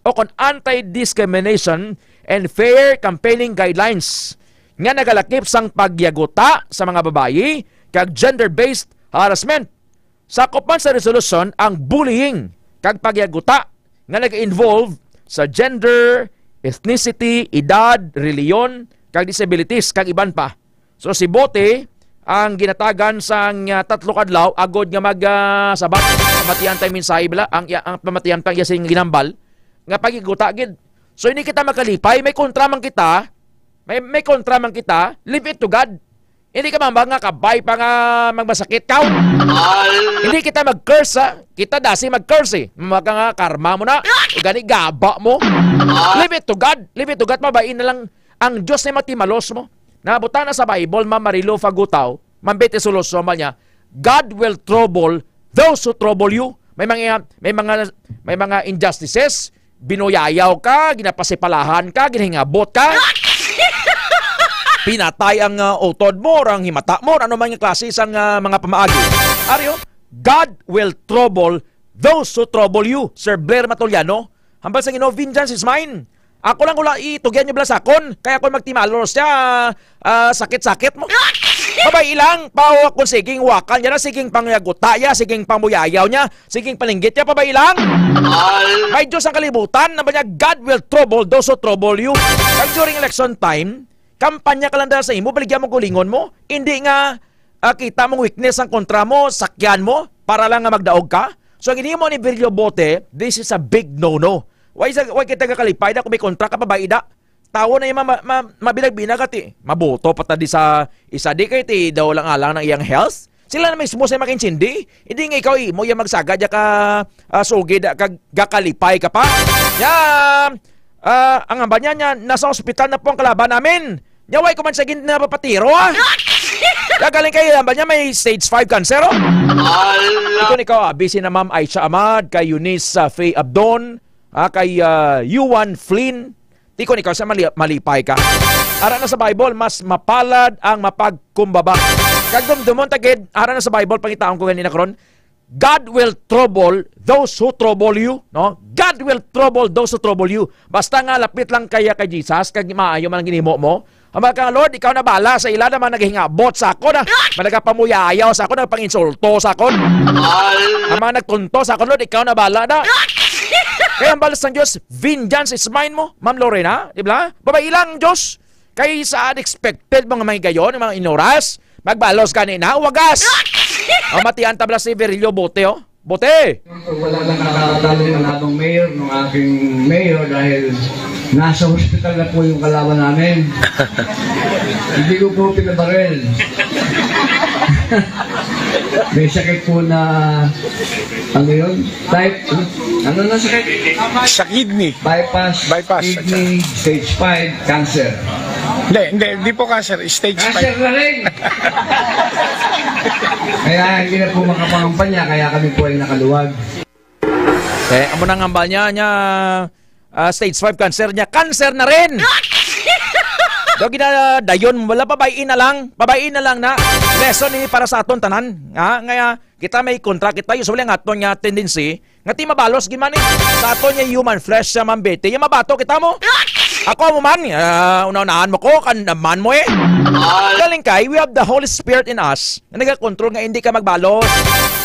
[SPEAKER 6] o kon Anti-Discrimination and Fair Campaigning Guidelines nga nagalakip sang pagyaguta sa mga babayi kag gender-based harassment. Sakop man sa resolution ang bullying kag pagyaguta nga nag-involve sa gender, ethnicity, edad, reliyon, kag disabilities, kag iban pa. So si Bote, ang ginatagan sang 3 kadlaw, agod nga mag-sabat. Pamatian tayo minsahe bila, ang pamatian pang yasing ginambal, nga pagiguta gid. So hindi kita makalipay, may kontra man kita, may kontra man kita, leave it to God. Hindi ka man nga kabay pa nga magmasakit ka. Hindi kita mag-curse ha. Kita dasi mag-curse eh. Maka nga karma mo na. Gani gaba mo. Leave it to God. Leave it to God. Mabain na lang ang Diyos na matimalos mo. Nabutan na sa Bible, Ma'am Marilu Fagutaw, mambete solusyon niya, God will trouble those who trouble you. May mga injustices, binuyayaw ka, ginapasipalahan ka, ginahingabot ka. Pinatay ang utod mo, ang himata mo, ano man yung klase isang mga pamaagi. Aryo, God will trouble those who trouble you. Sir Blair Matuliano, hambal sa Ginoo, vengeance is mine. Ako lang kula itugyan nyo blasakon. Kaya ako magtimalos siya, sakit-sakit mo. Babay ilang, pawa kung siging wakan niya na, siging pangyaguta niya, siging pamuyayaw niya, siging palinggit niya, babay ilang. May Diyos ang kalibutan, na ba niya, God will trouble those who trouble you. Kag during election time, kampanya ka lang dahil sa imo, baligyan mo gulingon mo. Hindi nga kita mong weakness ang kontra mo, sakyan mo, para lang nga magdaog ka. So, ang mo ni Virgilio Bote, this is a big no-no. Why kita kakalipay na kung may kontra ka pa ba ida? Tawo na yung mabilag-binag ati. Mabuto patadi sa isa. Di kayo ti daw lang alang ng iyang health. Sila na mismo sa makinsindi. Hindi nga ikaw mo yung magsaga dya ka sugid kakalipay ka pa. Yan! Ang amba niya, nasa ospital na po ang kalaban namin. Nyaway ko man sa na papatiro ah. Gagaling kayo, amba niya may stage 5 cancer oh. Ito ikaw, busy na Ma'am Aisha Ahmad, kay Eunice Faye Abdon, kay Yuan Flynn. Tikon ikaw sa malipay ka. Ara na sa Bible, mas mapalad ang mapagkumbaba. Kagdumdumon tagid, ara na sa Bible, pangitaon ko ganina karon. God will trouble those who trouble you, no? God will trouble those who trouble you. Basta nga lapit lang kaya kay Jesus, kag maayo man ang ginimo mo. Ama ka, Lord, ikaw na bala sa ila naman naghingabot sa ako na. Managapamuyayaw sa ako, nagpanginsulto sa ako. Ama nagtunto sa ako, Lord, ikaw na bala na. Kaya ang balas ng Diyos, vengeance is mine mo, Ma'am Lorena, di ba? Babae lang, Diyos. Kaya sa unexpected mga gayon, mga inoras, magbalos ka na, wagas. Matian tabla si Virilio Bote, oh. Bote!
[SPEAKER 21] Wala lang nakakatalo ng habang mayor, ng aking mayor dahil nasa hospital na po yung kalaban namin. Hindi ko po pinabaril. May sakit po na, ano yun? Type, ano na sakit?
[SPEAKER 22] Sa kidney.
[SPEAKER 21] Bypass kidney, stage 5, cancer.
[SPEAKER 22] Hindi po cancer, stage 5.
[SPEAKER 21] Cancer na rin! Kaya hindi na po makapangampanya, kaya kami po ay nakaluwag.
[SPEAKER 6] Amo nang ambal niya, stage 5 cancer niya. Cancer na rin! Dogi na dayon, wala pabayin na lang na. Lesson ni para sa aton tanan. Ngaya kita may contract kita usually ang aton nga tendency nga ti mabalos gid man sa aton nga human flesh sa mambete. Yung mabato kita mo. Ako mo man, una-unahan mo ko kan man mo eh. Galing kay, we have the Holy Spirit in us. Na nagakontrol nga hindi ka magbalos.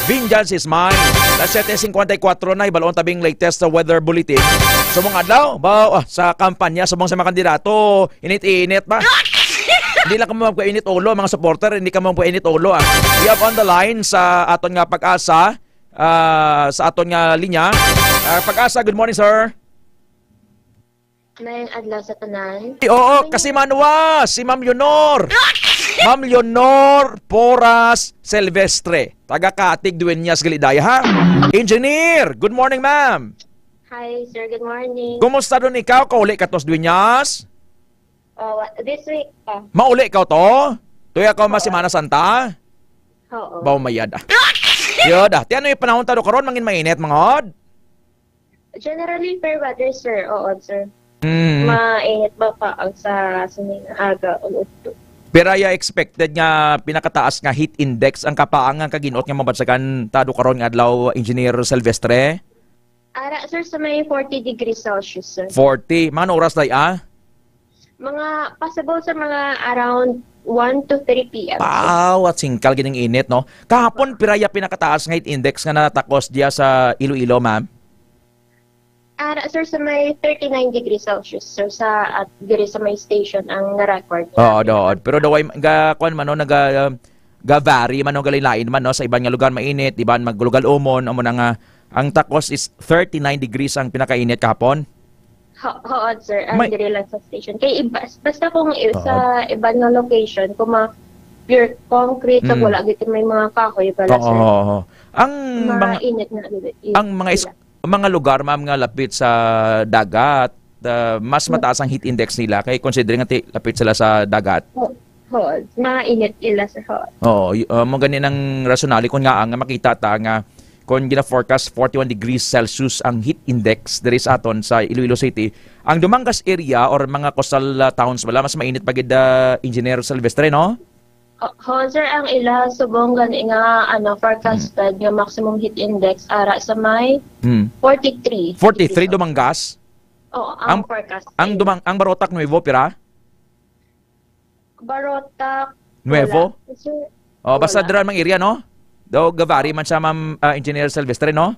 [SPEAKER 6] Vengeance is mine. Last 7:54 na ibalon tabing latest sa weather bulletin. Sumong adlaw ba sa kampanya sumong sa mga kandidato, init-init ba? Hindi lang kamo magpainit ulo mga supporter, hindi kamo magpainit ulo. We have on the line sa aton nga Pag-asa, sa aton nga linya. Pag-asa, good morning sir.
[SPEAKER 23] Mayang adlaw sa tanan.
[SPEAKER 6] Oo, kasi manwa, si Ma'am Leonor. Ma'am Leonor Porras Silvestre. Taga Katig, Dueñas, Galidaya, ha? Engineer, good morning, ma'am.
[SPEAKER 23] Hi, sir. Good morning.
[SPEAKER 6] Kumusta doon ikaw? Kauli ka tos, Dueñas?
[SPEAKER 23] This week pa.
[SPEAKER 6] Mauli ikaw to? Tuya ka Semana Santa?
[SPEAKER 23] Oo.
[SPEAKER 6] Baw mayad ah. Yod ah. Ti ano yung panahon tado karon mangin mainit, mga od?
[SPEAKER 23] Generally, fair weather, sir. Oo, sir.
[SPEAKER 6] Mainit
[SPEAKER 23] ba pa ang sa aga o
[SPEAKER 6] pero ay expected nga pinakataas nga heat index ang kapaang nga kaginot nga mabansagan tado karon nga adlaw Engineer Silvestre?
[SPEAKER 23] Ara sir sa may 40 degrees Celsius sir.
[SPEAKER 6] 40. Mga oras day
[SPEAKER 23] Mga possible sa mga around 1 to 3 p.m.
[SPEAKER 6] Wow, at singkal gining init no. Kahapon piraya pinakataas nga heat index nga natakos diya sa Iloilo, ma'am.
[SPEAKER 23] Sir, sa may 39 degrees Celsius, sir, sa diri sa may station ang na-record.
[SPEAKER 6] Oo, doon. Pero daw ay kuan man no vary man no galilain man no sa ibang nga lugar mainit, iban maglugal umon amo na nga ang takos is 39 degrees ang pinakainit kahapon.
[SPEAKER 23] Oo, sir, ang diri lang sa station. Kay basta kung sa ibang nga location, kung pure concrete sa wala gid may mga kahoy pala, sir.
[SPEAKER 6] Oo. Ang
[SPEAKER 23] mainit na
[SPEAKER 6] ang mga lugar ma'am nga lapit sa dagat, mas mataas ang heat index nila kay considering nga lapit sila sa dagat.
[SPEAKER 23] Mainit ila sa
[SPEAKER 6] mo ganin ang rationale kun nga ang makita ta nga kung gina-forecast 41 degrees Celsius ang heat index diri sa aton sa Iloilo City. Ang Dumangas area or mga coastal towns wala mas mainit pagid Engineer Silvestre, no?
[SPEAKER 23] Sir, ang ila subong gani nga forecasted nga maximum heat index ara sa may 43.
[SPEAKER 6] 43 Dumangas?
[SPEAKER 23] Oo, ang forecast.
[SPEAKER 6] Ang Barotac Nuevo pira?
[SPEAKER 23] Barotac
[SPEAKER 6] Nuevo?
[SPEAKER 23] Wala.
[SPEAKER 6] Basta dira mang area, no? Do gavari man sa Ma'am Engineer Silvestre, no?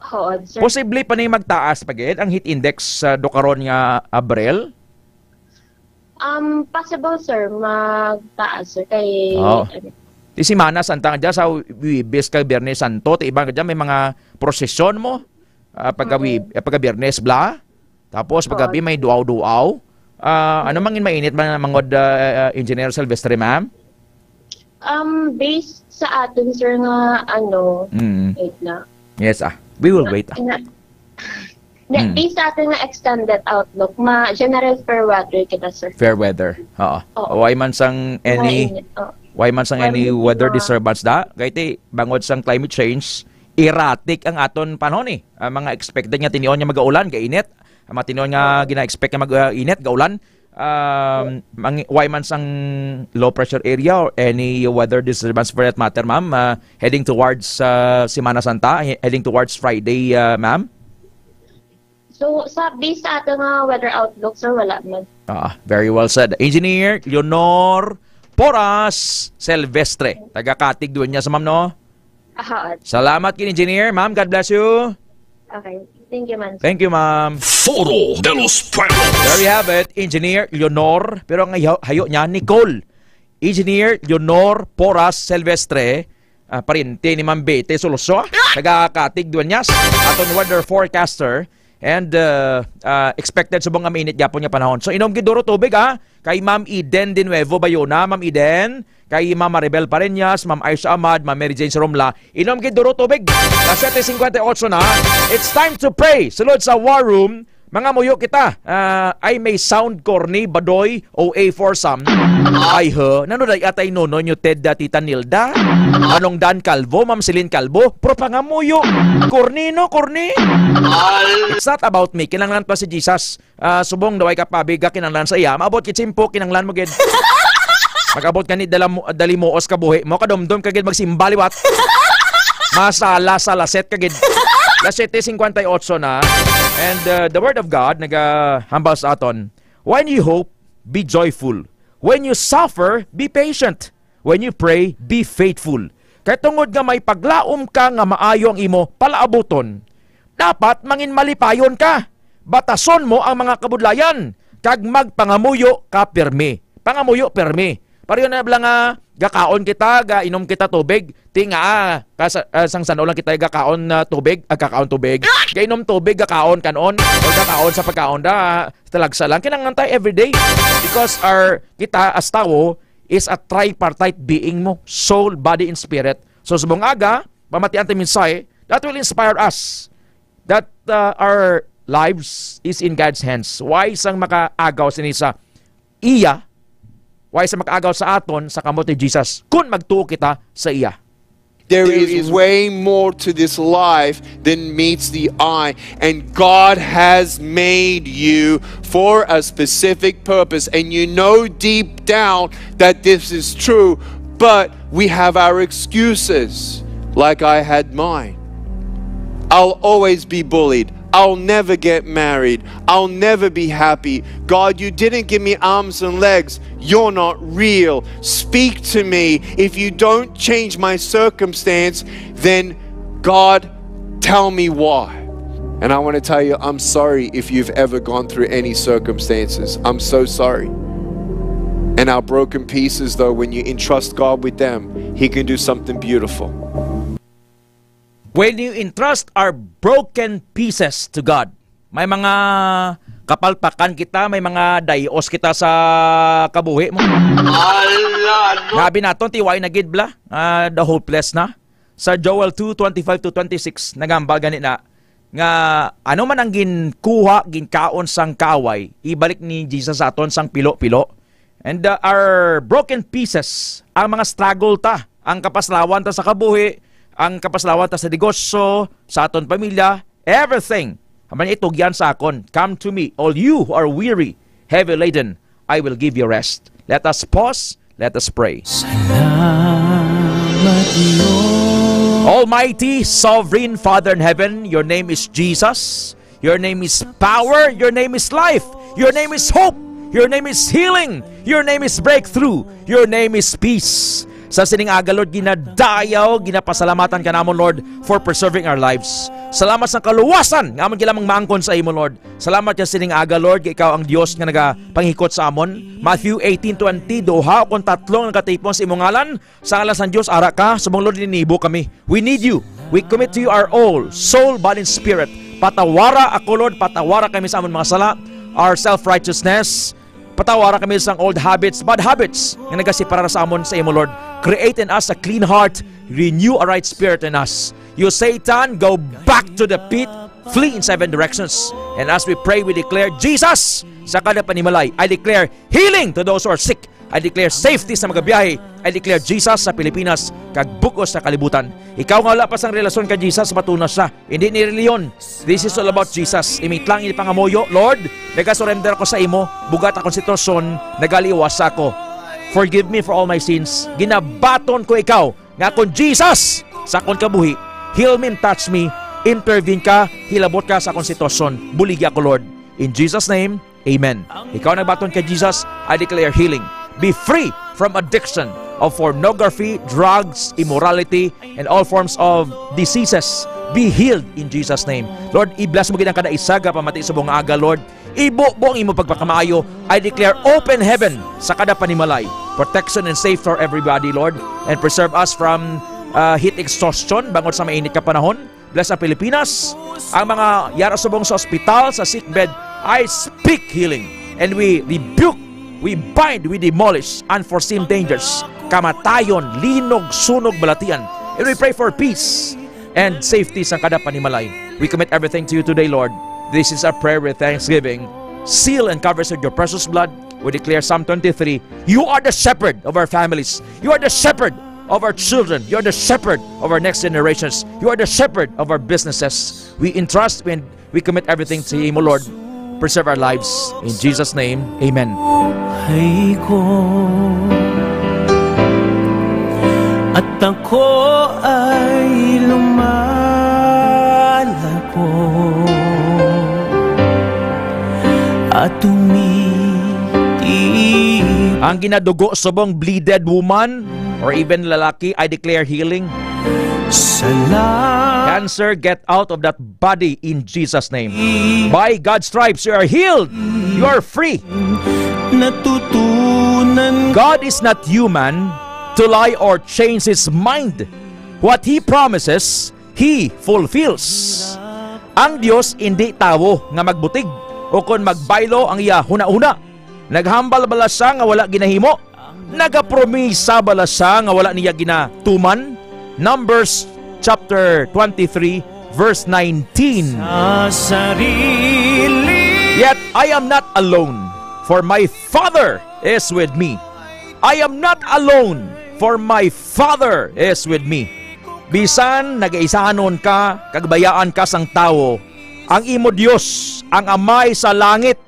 [SPEAKER 23] Oo, sir.
[SPEAKER 6] Posible pa ni magtaas pagid ang heat index sa dokaron nga Abril?
[SPEAKER 23] Possible, sir, magtaas, sir, kay...
[SPEAKER 6] Ti Semana Santa nga sa Wibes kay Biyernes Santo, ti ibang dyan may mga prosesyon mo, pagka Biyernes bla, tapos paggabi may duaw-duaw. Ano mangin mainit man mangod Engineer Silvestre, ma'am?
[SPEAKER 23] Based sa atin, sir, nga wait na.
[SPEAKER 6] Yes, we will wait.
[SPEAKER 23] Based sa ating extended outlook, general fair weather kita, sir.
[SPEAKER 6] Fair weather. Why man sang any weather disturbance da? Gaiti bangod sang climate change, erratic ang aton panahon eh. Mga expected nga tinion nga mag-aulan, gainit. Mga tinion nga gina-expect nga mag-init, gaulan. Why man sang low pressure area or any weather disturbance for that matter, ma'am, heading towards Semana Santa, heading towards Friday, ma'am?
[SPEAKER 23] So, based sa ating weather outlook, sir, wala man.
[SPEAKER 6] Very well said. Engineer Leonor Poras Silvestre. Taga-Katig doon niya sa ma'am, no? Salamat kin, Engineer. Ma'am, God bless you.
[SPEAKER 23] Okay. Thank you, man.
[SPEAKER 6] Thank you, ma'am.
[SPEAKER 2] Foro de los Pueblos.
[SPEAKER 6] There you have it, Engineer Leonor. Pero ang hayo niya, Nicole. Engineer Leonor Poras Silvestre. Parinti ni Ma'am Bete Soloso. Taga-Katig doon niya. Aton weather forecaster. And expected subong nga mainit yapon nga panahon. So inom giduro tubig kay Ma'am Eden de Nuevo Bayona, Ma'am Eden, kay Ma'am Maribel Pareñas, Ma'am Aisha Ahmad, Ma'am Mary Jane Romla. Inom giduro tubig. Kasi 7:58 na. It's time to pray. Sulod sa War Room, mga muyo kita. I may sound corny, badoy, OA for some. Ay nanoday atay nono nyo Ted Tita Nilda. Anong Dan Calvo, Ma'am Celine Calvo. Pero pangamuyo. Corny. It's not about me. Kinanglan pa si Jesus. Subong daway ka pabiga kinanglan sa iya. Maabot kitsimpo, kinanglan mo gid. Magabot ka ni dali moos ka buhi mo. Kadomdom ka gid magsimbaliwat. Masala sa laset ka gid. Las 7:58 na. And the word of God nagahambal sa aton. When you hope, be joyful. When you suffer, be patient. When you pray, be faithful. Kay tungod nga may paglaom ka nga maayo ang imo palaabuton, dapat mangin malipayon ka. Batason mo ang mga kabudlayan. Kag magpangamuyo ka permi. Pangamuyo permi. Pariyo na lang gakaon kita, inom kita tubig. Tinga sang sanolan kita gakaon tubig, kakaon tubig. Gainom tubig gakaon kanon o gakaon sa pagkaon da talagsa lang kinangantay everyday because kita as tao is a tripartite being mo, soul, body and spirit. So subong aga, pamatian ti minsay, that will inspire us that our lives is in God's hands. Why sang makaagaw sinisa iya? Why sa makaagaw sa aton sa kamot ni Jesus kung magtuo kita sa iya?
[SPEAKER 1] There is way more to this life than meets the eye. And God has made you for a specific purpose. And you know deep down that this is true. But we have our excuses, like I had mine. I'll always be bullied. I'll never get married. I'll never be happy. God, you didn't give me arms and legs. You're not real. Speak to me. If you don't change my circumstance, then God, tell me why. And I want to tell you, I'm sorry if you've ever gone through any circumstances. I'm so sorry. And our broken pieces, though, when you entrust God with them, He can do something beautiful.
[SPEAKER 6] When you entrust our broken pieces to God, may mga kapalpakan kita, may mga dayos kita sa kabuhi mo. Nabi naton, tiwai na gidbla, the hopeless na. Sa Joel 2:25-26, nagambal ganit na, nga ano man ang ginkuha, ginkaon sang kaway, ibalik ni Jesus sa aton sang pilo-pilo. And our broken pieces, ang mga struggle ta, ang kapaslawan ta sa kabuhi, ang kapaslawan ta sa negosyo, sa aton pamilya, everything. Haman ito gian sa akon. Come to me, all you who are weary, heavy laden, I will give you rest. Let us pause, let us pray. Almighty, sovereign Father in heaven, your name is Jesus. Your name is power. Your name is life. Your name is hope. Your name is healing. Your name is breakthrough. Your name is peace. Sa sining aga, Lord, ginadayaw, ginapasalamatan ka namon, Lord, for preserving our lives. Salamat sa kaluwasan nga amon gilamang maangkon sa imo, Lord. Salamat sa sining aga, Lord, ikaw ang Dios nga nagapanghikot sa amon. Matthew 18:20, duha kon tatlong nakatipon sa imong ngalan, sa ngalan sa Dios ara ka, subong Lord ninibo kami. We need you. We commit to you our all, soul, body, and spirit. Patawara ako, Lord, patawara kami sa amon mga sala, our self-righteousness. Patawara kami sa old habits, bad habits nga nagasipara sa amon sa imo, Lord. Create in us a clean heart, renew a right spirit in us. You Satan, go back to the pit, flee in 7 directions. And as we pray, we declare Jesus sa kada panimalay. I declare healing to those who are sick. I declare safety sa mga biyahe. I declare Jesus sa Pilipinas kag bugos sa kalibutan. Ikaw nga wala pa sang relasyon kay Jesus, matunas siya. Hindi ni reliyon. This is all about Jesus. Imit lang ini pangamoyo. Lord, nagasurrender ako sa imo. Bugat akong sitwasyon, nagaliwas ako. Forgive me for all my sins. Ginabaton ko ikaw nga akong Jesus sa akong kabuhi. Heal me and touch me. Intervene ka, hilabot ka sa akong sitwasyon. Buligi ako, Lord. In Jesus' name, amen. Ikaw nagbaton kay Jesus, I declare healing. Be free from addiction of pornography, drugs, immorality, and all forms of diseases. Be healed in Jesus' name. Lord, i-bless mo ginang kada isaga pamati sa buong aga, Lord. Ibo-bo ang imo pagpakamaayo. I declare open heaven sa kada panimalay. Protection and safe for everybody, Lord. And preserve us from heat exhaustion bangod sa mainit ka panahon. Bless ang Pilipinas. Ang mga yara subong sa ospital, sa sickbed, I speak healing. And we rebuke, we bind, we demolish unforeseen dangers, kamatayon, linog, sunog, balatian. And we pray for peace and safety sa kada panimalay. We commit everything to you today, Lord. This is our prayer with thanksgiving. Seal and cover us with your precious blood. We declare Psalm 23, you are the shepherd of our families. You are the shepherd of our children. You are the shepherd of our next generations. You are the shepherd of our businesses. We entrust and we commit everything to you, Lord. Preserve our lives. In Jesus' name, amen.
[SPEAKER 18] Buhay ko at ako ay lumalako at tumitib.
[SPEAKER 6] Ang ginadugo subong bleeded woman or even lalaki, I declare healing. Cancer, get out of that body in Jesus' name. By God's stripes, you are healed. You are free. God is not human to lie or change His mind. What He promises, He fulfills. Ang Diyos hindi tawo nga magbutig o kung magbaylo ang iya huna-huna. Naghambal bala siya nga wala ginahimo. Nagapromisa bala siya nga wala niya ginatuman. Numbers chapter 23 verse 19. Yet I am not alone, for my Father is with me. I am not alone, for my Father is with me. Bisan nagaisahanon ka, kagbayaan ka sang tawo, ang imo Dios, ang Amay sa langit,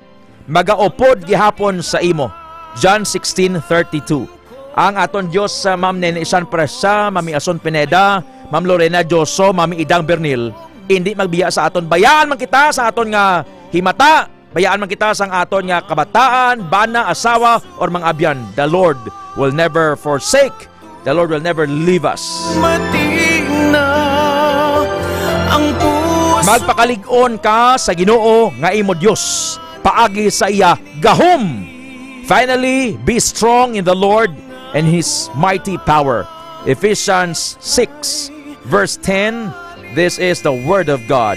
[SPEAKER 6] magaupod gihapon sa imo. John 16:32. Ang aton Diyos sa Ma'am Nene Isan Presa, Mami Ason Pineda, Ma'am Lorena Joso, Mami Idang Bernil, hindi magbiya sa aton. Bayaan man kita sa aton nga himata, bayaan man kita sa aton nga kabataan, bana, asawa, or mga abyan. The Lord will never forsake. The Lord will never leave us. Magpakalig-on ka sa Ginoo nga imo Dios, paagi sa iya gahom. Finally, be strong in the Lord and His mighty power. Ephesians 6 verse 10. This is the word of God.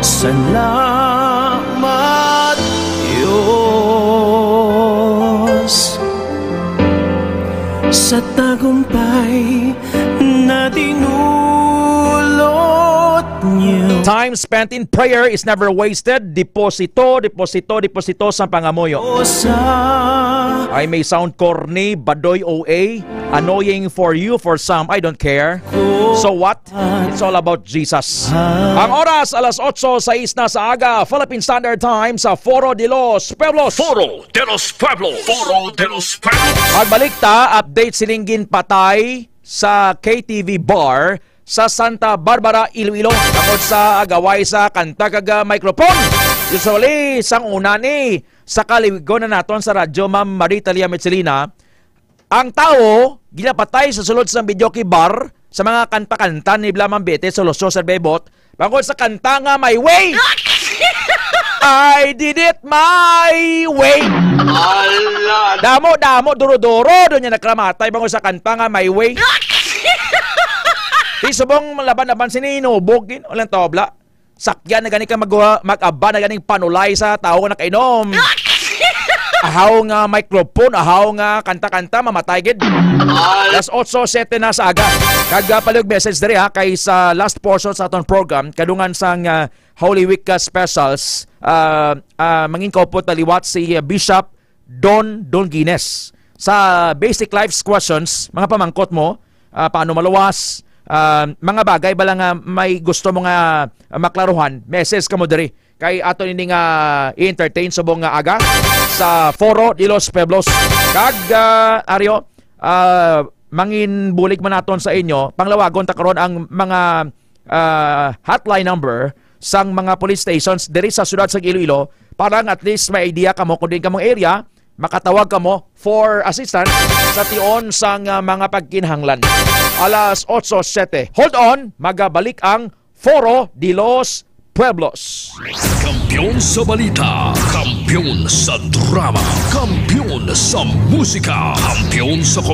[SPEAKER 18] Salamat Diyos sa tagumpay na dinulot niyo.
[SPEAKER 6] Time spent in prayer is never wasted. Deposito sa pangamoyo. I may sound corny, badoy, OA, annoying for you, for some, I don't care. So what? It's all about Jesus. Ang oras, alas 8:06 na sa aga, Philippine Standard Time sa Foro de los Pueblos.
[SPEAKER 2] Foro de los Pueblos. Foro de los Pueblos.
[SPEAKER 6] Magbalik ta, update silinggin patay sa KTV Bar sa Santa Barbara, Iloilo. Tungod sa agaway sa kanta kaga microphone. Usually, sang una ni sa kaliwigon na naton sa radyo, Ma'am Marita Lia Metzelina, ang tao, ginapatay sa sulod sa videoke bar sa mga kanta-kanta ni Blamang Bete sa Los Joseph Bebot. Bangod sa kanta nga My Way. I did it my way. Damo, duro-duro. Doon niya nakramatay. Bangod sa kanta nga My Way. Isubong laban-laban sininubog. Walang tobla. Sakyan na gani ka mag-aba na ganing panulay sa tao na kainom. ahaw nga microphone, ahaw nga kanta-kanta, mamatay gid. Alas 8:07 na sa aga. Kag palug message diri ha kay sa last portion sa aton program kadungan sang Holy Week specials. Mangin ko po taliwat si Bishop Don Guines. Sa basic life questions, mga pamangkot mo, paano maluwas, mga bagay ba lang may gusto mo nga maklaruhan, message ka mo diri. Kay ato ini nga i-entertain sa buong aga sa Foro de los Pueblos. Kag Aryo, mangin bulig man naton sa inyo, panglawagon ta karon ang mga hotline number sang mga police stations diri sa siyudad sa Iloilo para at least may idea kamo kung din kamong area, makatawag kamo for assistance sa tion sang mga pagkinahanglan. Alas 8:07. Hold on, magabalik ang Foro de los Pueblos.
[SPEAKER 4] Kampiyon sa balita, kampiyon sa drama, kampiyon sa musika, kampiyon sa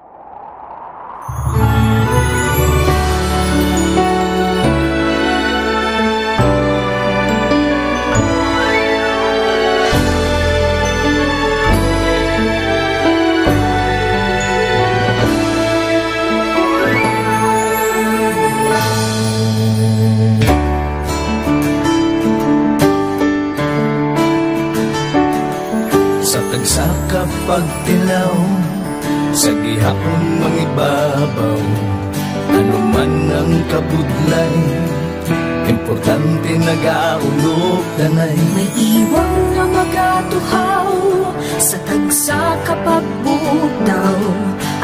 [SPEAKER 18] sa kapagtilaw sa gihapon mangibabaw ano man ang kabudlay importante nagaulog danay
[SPEAKER 5] may iwang nga magatuhaw sa tagsa kapagbudaw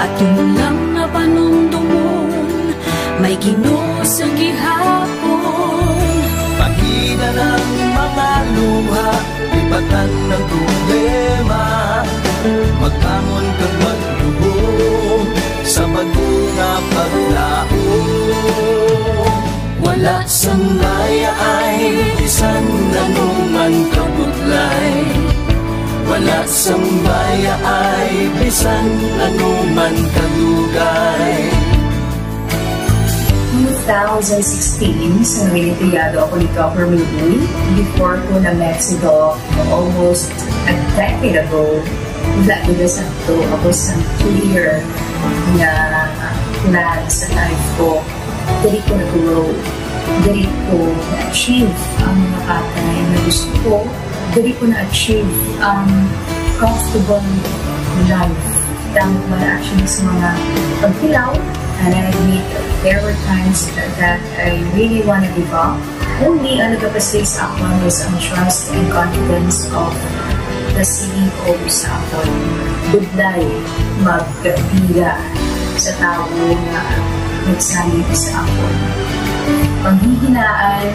[SPEAKER 5] at yung lang na panumdumon may Ginoo sa gihapon
[SPEAKER 18] pagina ng mga luha ibatan ng problema magkamon kag maglubo sa bagunga paglao wala sang daya ay bisan nanuman kabudlay wala sang daya ay bisan nanuman kadugay
[SPEAKER 19] 2016, sa Wilipiyado ako ni Dr. Milby. Before ko na Mexico, almost a decade ago, wala ko na sakto ako sa clear na plan sa life ko. Dali ko na-grow. Dali ko na-achieve ang mga patay na gusto ko. Dali ko na-achieve ang comfortable life. Dahil ko na-achieve sa mga pagpilaw. And I admit there were times that I really want to give up. Only ang nagkapaslis ako was ang trust and confidence of the CEO sa akon. Budlay, magkapila sa tao na nagsalit sa akon. Panghihinaan,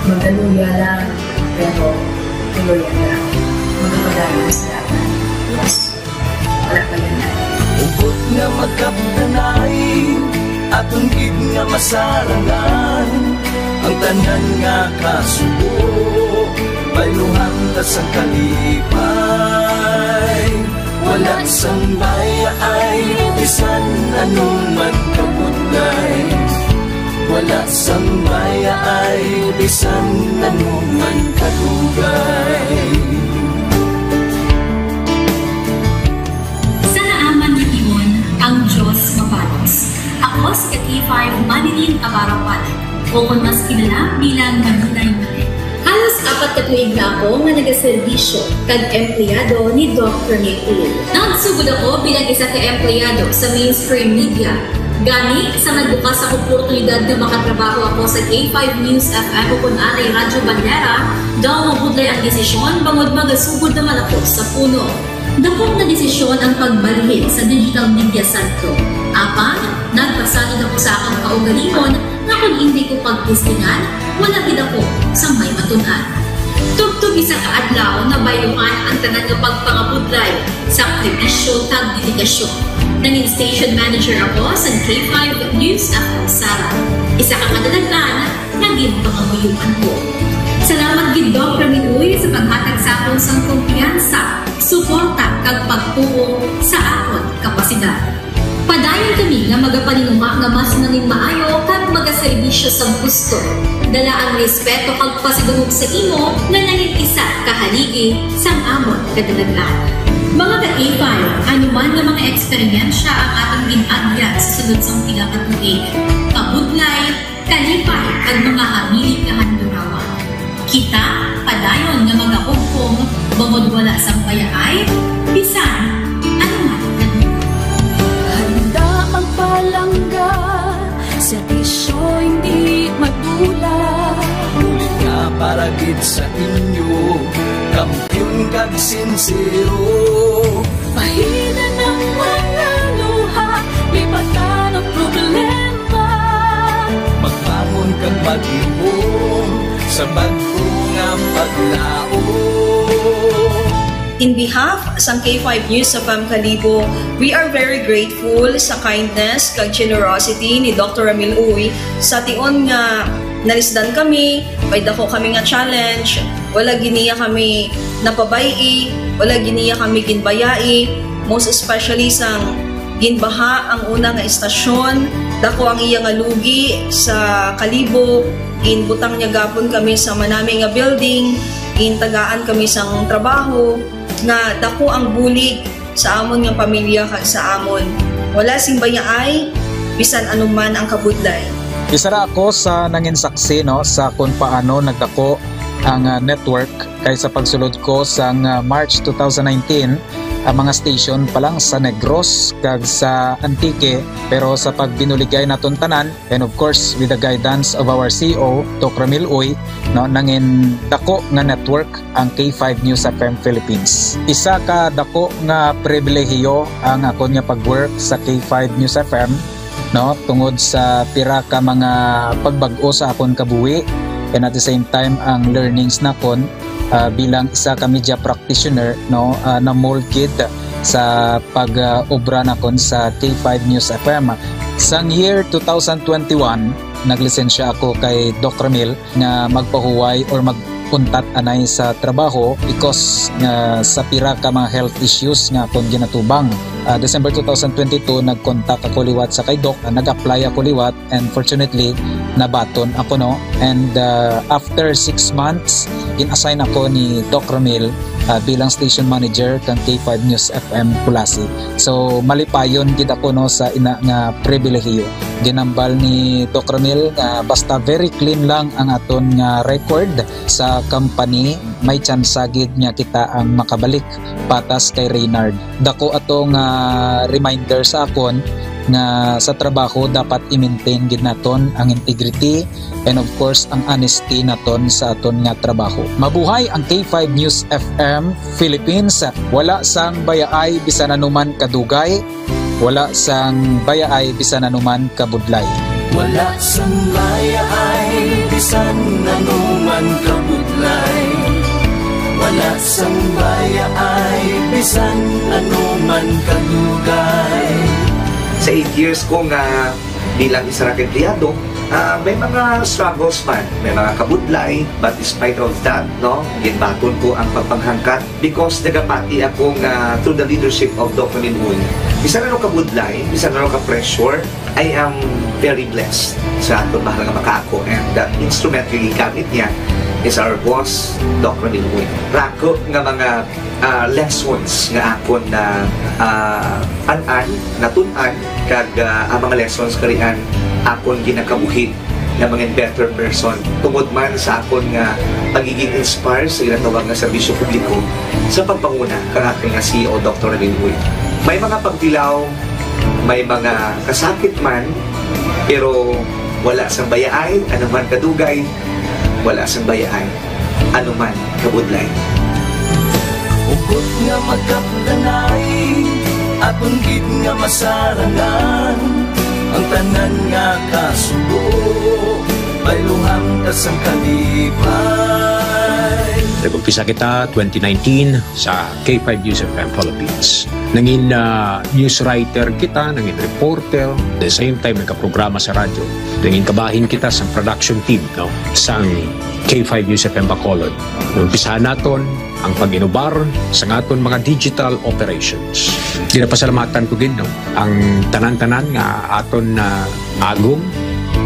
[SPEAKER 19] magaluya lang, pero tuloy lang. Magpapadala sa lahat. Yes, wala pa yan na.
[SPEAKER 18] Ugot nga magkapdanay atong gid nga masarangan ang tanan nga kasubo bayluhan ta sa kalipay wala sang baya ay bisan anuman kabudlay wala sang baya ay bisan anuman kadugay.
[SPEAKER 20] Ang Diyos mapalos. Ako si Kat-5 Manilin Abarapan o kung mas kilala bilang Manilay Manilin. Halos 4 ka tuig na ako nga nagaservisyo kag empleyado ni Dr. Nicole. Nagsugod ako bilang isa ka empleyado sa mainstream media. Gani, sa nagbukas ako oportunidad na makatrabaho ako sa K5 News FM o kung anay Radyo Bandera, daw mabudlay ang desisyon bangod magasugod naman ako sa puno. Dakong na desisyon ang pagbalhin sa digital media santo. Apan, nagpasalig ako sa akong kaugalingon na kung hindi ko pagtistingan, wala gid ako sa may matunan. Tugtog isa ka adlaw na bayuhan ang tanan nga pagpangabudlay sa aktivisyo kag dedikasyon. Naging station manager ako sa K5 News FM Sara. Isa ka kadalaglan, naging pangamuyuan ko. Salamat gid Dr. Minuy sa paghatag sa akon sang kumpiyansa, suporta kag pagtuo sa akon kapasidad. Padayon kami nga magapaninuma nga mas nanging maayo kag magaserbisyo sa gusto. Dala ang respeto kag pasidungog sa imo nga nanging isa kahaligi sang amon kadalaglan. Mga ka-A5, anuman nga mga eksperyensya ang atong ginagyan sa sunod sang pila ka tuig, kabudlay, kalipay, at mga hamilit nga handurawan. Kita, padayon nga magakugkong, bangod wala sang payaay, bisan, anuman na
[SPEAKER 5] handa ang palangga, servisyo hindi madula.
[SPEAKER 18] Ulit nga para gid sa inyo, kampiyon kag sincero.
[SPEAKER 5] Mahina ng mga luha, lipatan ang problema.
[SPEAKER 18] Magbangon kag mag-ibong sa bago nga paglao.
[SPEAKER 3] In behalf sa K5 News FM Kalibo, we are very grateful sa kindness kag generosity ni Dr. Ramil Uy sa tion nga nalisdan kami, may dako kami nga challenge, wala giniya kami napabayi, wala giniya kami ginbayai, most especially sang ginbaha ang una nga istasyon, dako ang iya nga lugi sa Kalibo, ginbutang niya gapon kami sa manami nga building, gintagaan kami sang trabaho, nga dako ang bulig sa amon nga pamilya kag sa amon. Wala sing bayaay, bisan anuman ang kabudlay.
[SPEAKER 15] Isa ra ako sa nangin saksi no sa kung paano nagdako ang network kay sa pagsulod ko sa March 2019 ang mga station pa lang sa Negros kag sa Antique, pero sa pagbinuligay naton tanan and of course with the guidance of our CEO Dr. Ramil Uy no, nangin dako nga network ang K5 News FM Philippines. Isa ka dako nga pribilehiyo ang ako nga pagwork sa K5 News FM no, tungod sa pira ka mga pagbag-o sa akon kabuhi and at the same time ang learnings nakon bilang isa ka media practitioner no, na molded sa pag-obra nakon sa K5 News FM. Sang year 2021 naglisensya ako kay Dr. Ramil nga magpahuway or magpuntat anay sa trabaho because sa pira ka mga health issues nga akong ginatubang. December 2022 nag-contact ako liwat sa kay Doc, nag-apply ako liwat and fortunately nabaton ako no, and after 6 months in-assign ako ni Doc Ramil bilang station manager kang K5 News FM Kulasi. So malipayon gid ako no sa ina nga pribilehiyo. Ginambal ni Doc Ramil nga basta very clean lang ang aton nga record sa company, may chance gid nga kita ang makabalik patas kay Reynard. Dako atong reminder sa akon nga sa trabaho dapat i-maintain gid naton ang integrity and of course ang honesty naton sa aton nga trabaho. Mabuhay ang K5 News FM Philippines. Wala sang bayaay bisan anuman kadugay, wala sang bayaay bisan anuman kabudlay.
[SPEAKER 18] Wala sang bayaay bisan anuman kabudlay. Wala sang bayaay bisan anuman kadugay.
[SPEAKER 8] Sa 8 years ko nga bilang isa ra empleyado, may mga struggles man, may mga kabudlay, but despite of that, no, ginbaton ko ang pagpanghangkat because nagapati ako nga through the leadership of Dr. Minun. Bisa na kabudlay, bisa na ka-pressure, I am very blessed sa ato bahang makaako, and the instrument yung gamit niya is our boss, Dr. Minun. Rako nga mga lessons nga akon na an-an, natunan, kag ang mga lessons karian akon ginakabuhi na mga better person tungod man sa akon nga pagiging inspired sa ilang tawag nga serbisyo publiko sa pagpanguna kang aking nga CEO Dr. Ramil Uy. May mga pagdilaw, may mga kasakit man, pero wala sang bayaay, anuman kadugay, wala sang bayaay, anuman kabudlay.
[SPEAKER 18] Ugot nga magkapdanay, aton gid nga masarangan, ang tanan nga kasubo, bayluhang kasang kalipay.
[SPEAKER 9] Nag-umpisa kita 2019 sa K5 News FM Philippines. Nangin news writer kita, nangin reporter, at the same time nagka-programa sa radyo. Nangin kabahin kita sa production team no, sa K5 News FM Bacolod. Umpisahan naton ang pag-inubar sa aton mga digital operations. Ginapasalamatan ko din no, ang tanan-tanan nga aton na agong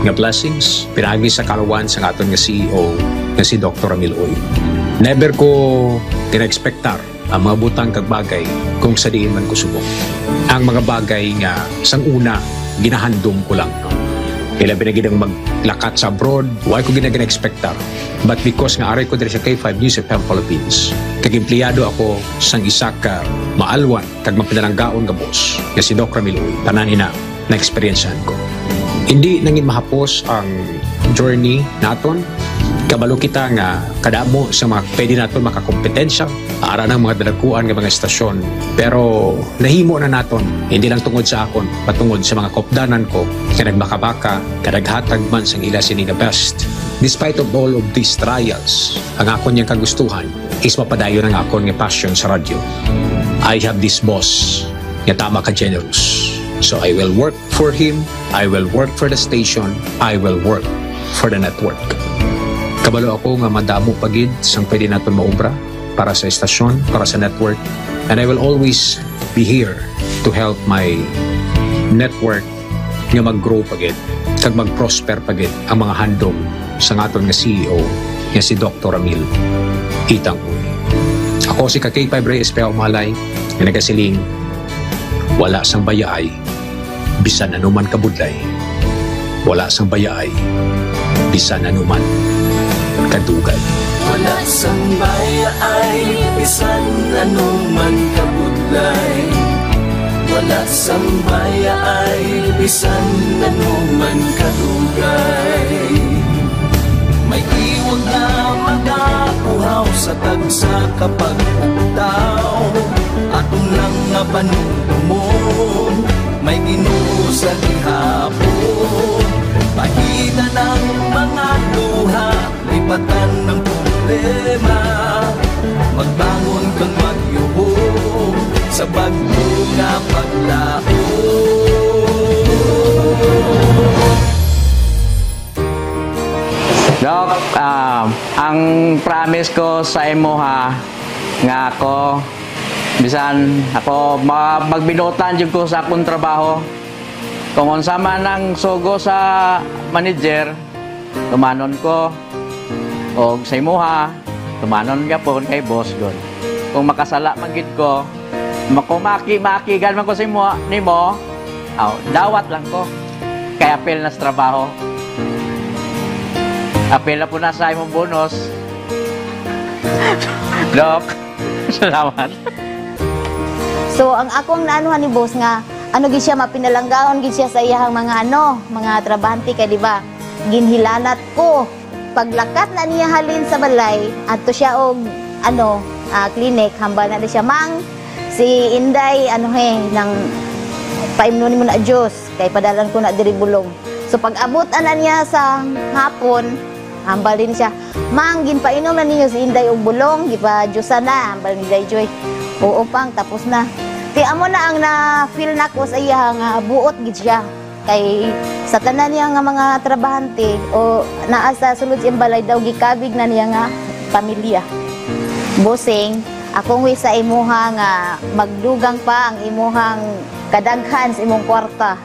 [SPEAKER 9] nga blessings pinagi sa kalawan sa aton nga CEO nga si Dr. Ramil Uy. Never ko tina-expectar ang mga butang kag bagay kung sa diin man ko subok. Ang mga bagay nga sang una ginahandom ko lang. No? Kailan binagidang maglakat sa abroad, why ko ginag-expectar. But because nga aray ko diri sa K5 News FM Philippines, kag empleyado ako sang isa ka maalwan kag mapinalanggaon nga boss, nga si Doc Ramil Uy, tanan ina na experiencean ko. Hindi nangin mahapos ang journey naton. Kabalo kita nga kadamo sa mga pwede naton makakompetensya ara ng mga dalaguan ng mga estasyon. Pero nahimo na naton, hindi lang tungod sa akon, patungod sa mga kopdanan ko nga nagmakabaka, kadaghatag man sang ila sini nga best. Despite of all of these trials, ang akon niyang kagustuhan is mapadayon ang akon nga passion sa radyo. I have this boss nga tama ka generous. So I will work for him, I will work for the station, I will work for the network. Kabalo ako nga madamo pagid sang pwede naton maobra para sa estasyon, para sa network. And I will always be here to help my network nga mag-grow pagid, kag mag-prosper pagid ang mga handom sa aton nga CEO nga si Dr. Ramil Itang Uy. Ako si K5 Reyes Peo Malay nga nagasiling wala sang bayaay bisan anuman kabudlay. Wala sang bayaay bisan anuman kadugay.
[SPEAKER 18] Wala sang bayaay bisan anuman kabudlay. Wala sang bayaay bisan anuman kadugay. May iwag na magapuhaw sa tagsa kapag ugtaw. Atong lang nga panumon, may Ginoo sa gihapon. Pahina ng mga luha, lipatan ng problema. Magbangon kang magyubong sa bagyo nga paglaho.
[SPEAKER 10] Doc, ang promise ko sa imo ha, nga ako, bisan ako magbinutan jud ko sa akong trabaho. Kung unsa man ang sugo sa manager, tumanon ko. O sa imo ha, tumanon gyapon kay boss god. Kung makasala man gid ko, makigan man ko sa imo nimo, dawat lang ko. Kay apel na sa trabaho. Apela po na sa imong bonus. Doc, salamat.
[SPEAKER 11] So, ang akong naanuhan ni boss nga, gid siya mapinalanggaon gid siya sa iyang mga mga trabahante kay di ba? Ginhilanat ko. Paglakat na niya halin sa balay, adto siya og clinic, hambal na siya mang si Inday nang paimnon mo na Diyos kay padalan ko na diri bulong. So pag abot na niya sa hapon, hambal din siya. Mang, ginpainom na ninyo si Inday og bulong, gipa-Diyosa na, hambal ni Day Joy. Oo pang, tapos na. Ti amo na ang na-feel na ko sa iya nga buot gid siya. Kay sa tanan niya nga mga trabahante o naa sa sulod siyang balay daw gikabig na niya nga pamilya. Bossing, akong wi sa imuha nga magdugang pa ang imuhang kadaghan sa imong kwarta.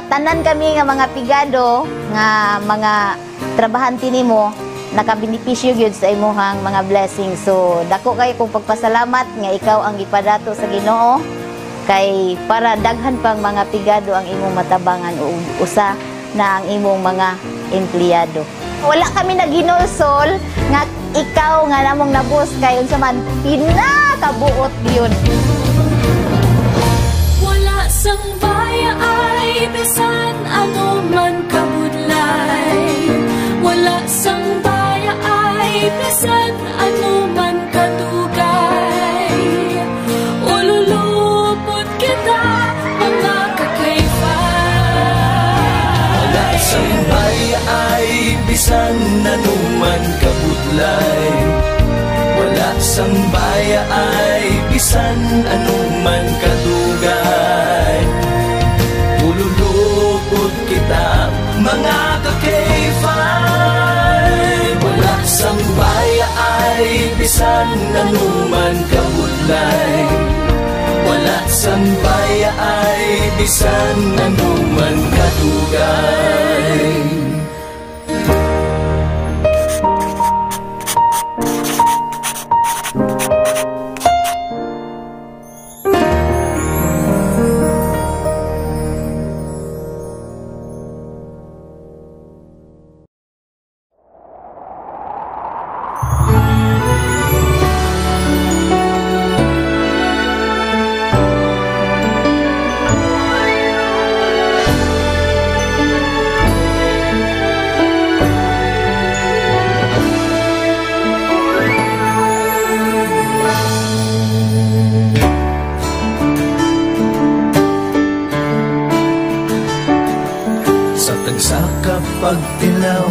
[SPEAKER 11] Tanan kami nga mga pigado nga mga trabahante nimo nakabenepisyo gyud sa imuhang mga blessings. So dako kay kong pagpasalamat nga ikaw ang gipadato sa Ginoo kay para daghan pang mga pigado ang imong matabangan o usa na ang imong mga empleyado. Wala kami naginulsol nga ikaw nga namong nabus kay unsa man pinakabuot gyud.
[SPEAKER 5] Wala sang bayaay bisan ano man kabudlay. Wala sang bayaay bisan ano man kadugay. Ululupot kita mga kakayfay.
[SPEAKER 18] Wala sang bayaay bisan ano man kabudlay. Wala sang bayaay bisan ano man kadugay. Ululupot kita mga kakayfay. Wala sang bayaay bisan ano man kabudlay. Wala sang bayaay bisan ano man kadugay. pagtilaw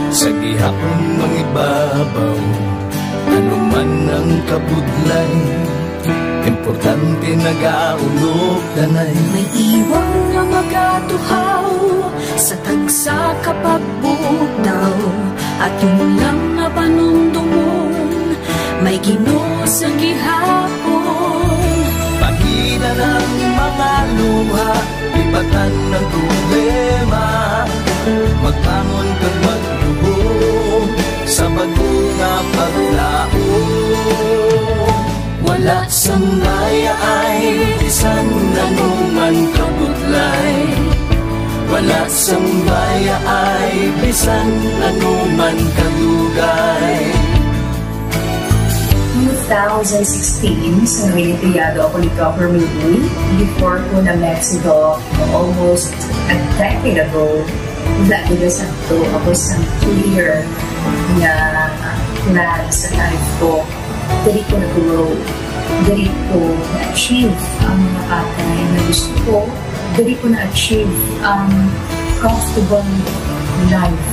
[SPEAKER 18] sa gihapon mangibabaw, ano man ang kabudlay, importante nagaulog danay.
[SPEAKER 5] May iwang nga magatuhaw sa tagsa kapagbugdaw, at yung lang nga panumdumon may Ginoo sa gihapon.
[SPEAKER 18] Pahina ng mga luha, lipatan ng problema, magbangon kag magluhog sa bago nga paglaom. Wala sang maya ay bisan anuman kabudlay, wala sang maya ay bisan anuman kadugay.
[SPEAKER 19] 2016, sa Noyentiyado ako ni Dr. Milby. Before ko na Mexico, almost a decade ago, lagi na sakto ako sa clear na plan sa life ko. Dali ko na-grow, dali ko na-achieve ang mga patay na gusto ko, dali ko na-achieve ang comfortable life.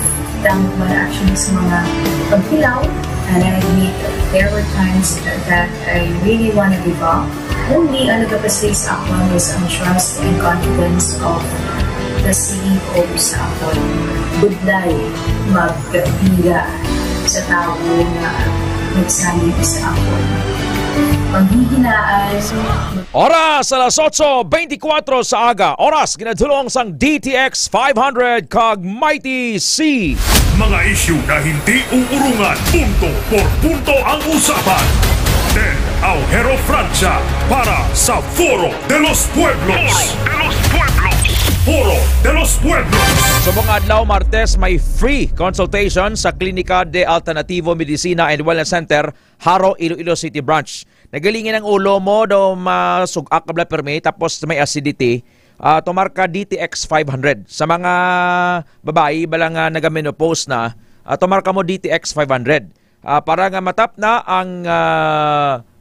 [SPEAKER 19] Tama ba na actually sa mga pagpilaw, and I admit there were times that I really want to give up. Only ang nagpapasay sa akin is ang trust and confidence of the CEO sa akin. Budlay, magkabila sa tao na nagsalit sa akin. Paghihinaan.
[SPEAKER 6] Oras alas 8:24 sa aga. Oras ginadulong sang DTX 500 kag Mighty C.
[SPEAKER 7] Mga isyu na hindi uurungan, punto por punto ang usapan. Then, Aujero Francia para sa Foro de los Pueblos. Foro de los Pueblos.
[SPEAKER 6] Sa mga adlaw Martes, may free consultation sa Klinika de Alternativo Medicina and Wellness Center, Haro, Iloilo City Branch. Nagalingin ang ulo mo daw masugak ka bla permi tapos may acidity. Tumarka DTX 500. Sa mga babae balang nagamenopause na, tumarka mo DTX 500. Para nga matap na ang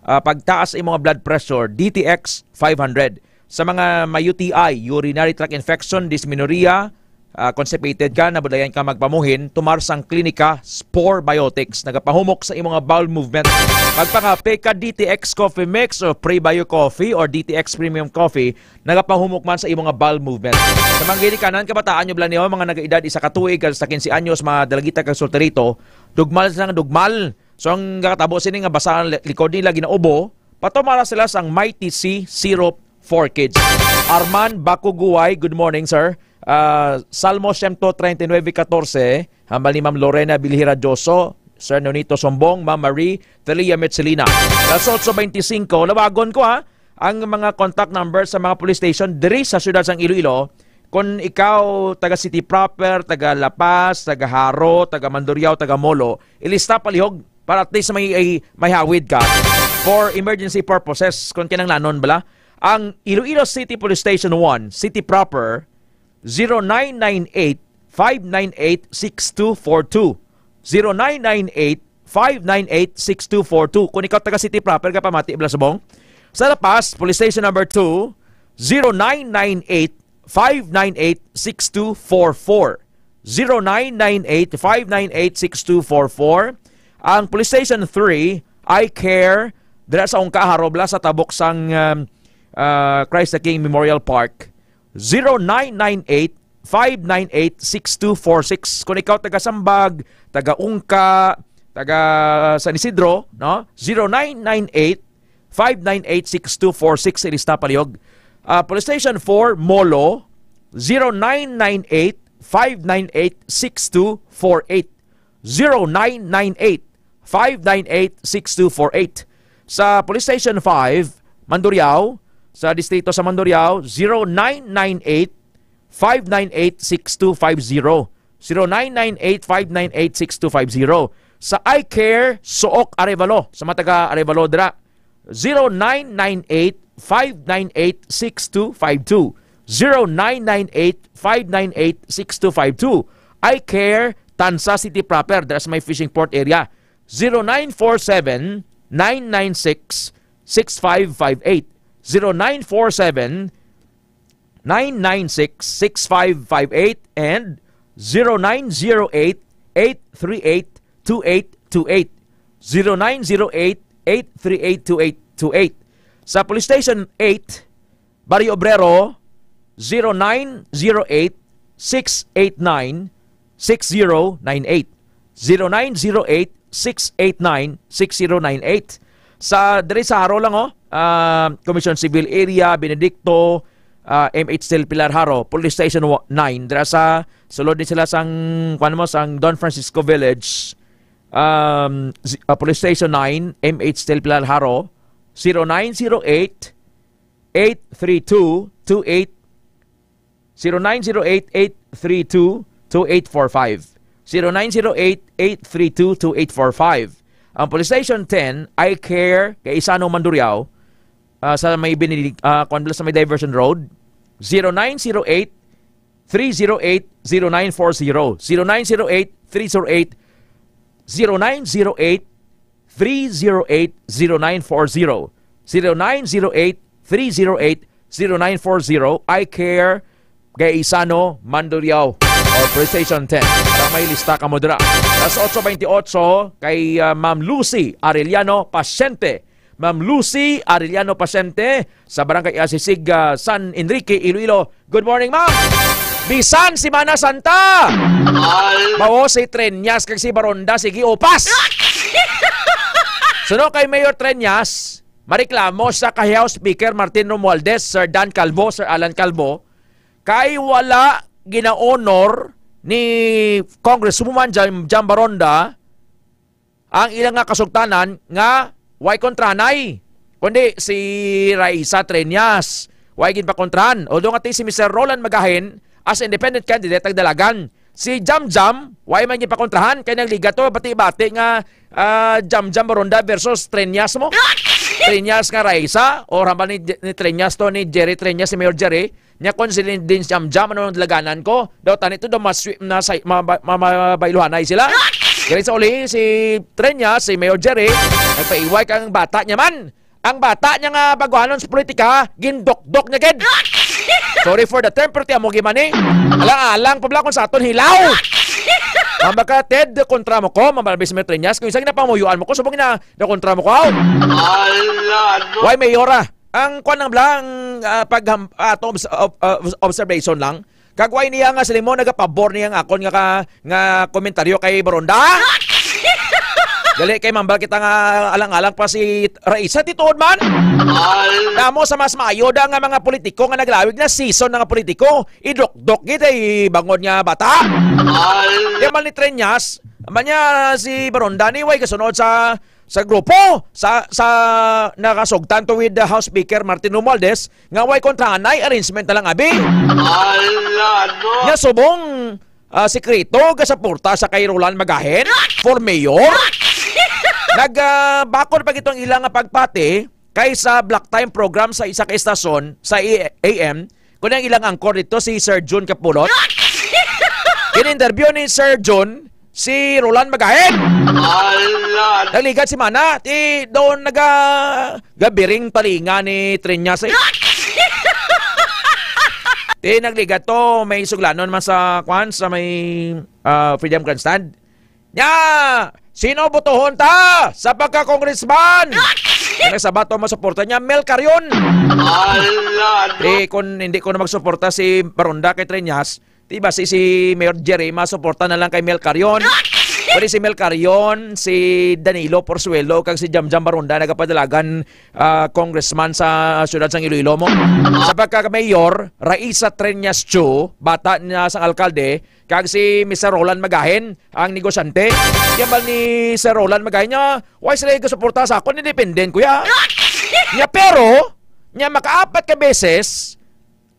[SPEAKER 6] pagtaas ng mga blood pressure, DTX 500. Sa mga may UTI, urinary tract infection, dysmenorrhea, constipated ka, nabulayan ka magpamuhin, tumarsang klinika Spore Biotics. Nagapahumok sa imong bowel movement. Pagpangape ka DTX Coffee Mix o Prebio Coffee or DTX Premium Coffee, nagapahumok man sa imong bowel movement. Sa mga ginikanan, kabataan nyo blan niyo, mga nag-edad isa katuig sa 15 anyos, mga dalagita kag solterito, dugmal sila nga dugmal. So ang kakatabo sini nga basahan likod nila ginaubo, patumara sila sang Mighty C Syrup for Kids. Arman Bakuguay, good morning sir. Salmo 139:14, hambal ni Ma'am Lorena Bilhira Joso, Sir Nonito Sombong, Ma'am Marie Telia Metzelina. Alas 8:25, lawagon ko ang mga contact number sa mga police station diri sa siyudad sang Iloilo. Kung ikaw taga City Proper, taga La Paz, taga Haro, taga Mandurriao, taga Molo, ilista palihog para at least may hawid ka for emergency purposes. Kung kinang lanon bala, ang Iloilo City Police Station 1, City Proper, 0998-598-6242. 0998-598-6242. Kung ikaw taga City Proper ka pamati Blasabong. Sa La Paz, Police Station number 2, 0998-598-6244. 0998-598-6244. Ang Police Station 3, I Care, dira sa Ongkaharobla sa tabok sang Christ the King Memorial Park, 0998-598-6246. Kung ikaw taga Sambag, taga Ungka, taga San Isidro, no? 0998-598-6246 ilista palihog. Police Station 4, Molo, 0998-598-6248. 0998-598-6248. Sa Police Station 5, Mandurriao, sa distrito sa Mandurriao, 0998-598-6250. 0998-598-6250. Sa I Care, Sook Arevalo, sa mga taga Arevalo dira, 0998-598-6252. 0998-598-6252. I Care, Tansa City Proper, dira sa may fishing port area, 0947-996-6558. 0947-996-6558 and 0908-838-2828. 0908-838-2828. Sa Police Station 8, Barrio Obrero, 0908-689-6098. 0908-689-6098. Sa diri sa Haro lang Commission Civil Area, Benedicto, MH Del Pilar Haro, Police Station 9. Dira sa sulod din sila sang Don Francisco Village, Police Station 9, MH Del Pilar Haro, 0908-832-28 0908-832-2845. 0908-832-2845. Ang Police Station 10, I Care, kay Isano Mandurriao, sa may sa may Diversion Road, 0908-308-0940. 0908-308-0940. 0908-308-0940. I Care, kay Isano Mandurriao, o Police Station 10. Para may lista ka mo dira. Las 8:28 kay Ma'am Lucy Arellano Pasyente. Ma'am Lucy Arellano Pasyente sa Barangay Asisig, San Enrique, Iloilo. Good morning, ma'am! Bisan si Mana Santa! Bawo si Trenyas kag si Baronda, sige upas! Suno kay Mayor Trenyas, mareklamo sa kay House Speaker Martin Romualdez, Sir Dan Calvo, Sir Alan Calvo, kay wala gina-honor ni Congresswoman Jam Baronda ang ilang nga kasugtanan nga way kontranay, kundi si Raisa Trenyas way gin pa kontran. Although nga si Mr. Roland Magahin as independent candidate ang dalagan, si Jam way man gin pa kontrahan kay nagliga to bati-bati nga Jam Baronda versus Trenyas mo. Trenyas nga Raisa o hambal ni Trenyas to ni Jerry Trenyas, si Mayor Jerry nya konsilin din Jam ano dalaganan ko daw tanito daw maswip na sa mabailuhanay sila. Kaya sa uli si Trenyas, si Mayor Jerry nagpaiway kang bata niya man. Ang bata niya nga baguhanon sa politika, gindok-dok niya gid. Sorry for the term, pero tiyan mo gimani. Alang-alang pabla kung sa aton hilaw. Mambaka Ted, kontra mo ko, mabalabis si Trenyas. Kung isang napamuyuan mo ko, subong na kontra mo ko. Why Mayora? Ang kwan ng blang observation lang. Kagway niya nga sila mo nagapabor niya nga akon nga komentaryo kay Baronda. Dali kay mambal kita nga alang-alang pa si Raisa tituod man. Namo sa mas maayoda nga mga politiko nga naglawig na season nga politiko. Idok-dok gid ay bangon nga bata. Yaman ni Trenyas, amanya si Baronda ni way kasunod sa grupo sa nakasugtan to with the House Speaker Martin Romualdez nga way kontranay arrangement na lang abi. Nya subong sekreto ga suporta sa kay Roland Magahin for mayor. Nagbakod pa gitong ilang nga pagpati kay sa Black Time program sa isa ka estasyon sa AM kun ang ilang angkor dito si Sir June Capulot. In-interview ni Sir June si Roland Magahin. Naligat si Mana, doon gabiring talinga ni Trenyas. Nagligat to, may suglanon man sa may Freedom Grandstand. Nya, sino botohon ta sa pagka-congressman? Kaya sa bato masuporta niya, Mel Carion. Kung hindi ko na magsuporta si Baronda kay Trenyas, diba si Mayor Jerry masuporta na lang kay Mel Carion. Pwede si Mel Carion, si Danilo Porzuelo, kag si Jam Baronda nagapadalagan congressman sa siyudad sang Iloilo mo. Sa pagka-mayor, Raisa Trenyas Chu, bata niya sang alkalde, kag si Mr. Roland Magahin, ang negosyante. Kaya ni Sir Roland Magahin niya, why sila suporta sa ako, independent kuya. Nya pero, nya makaapat ka beses,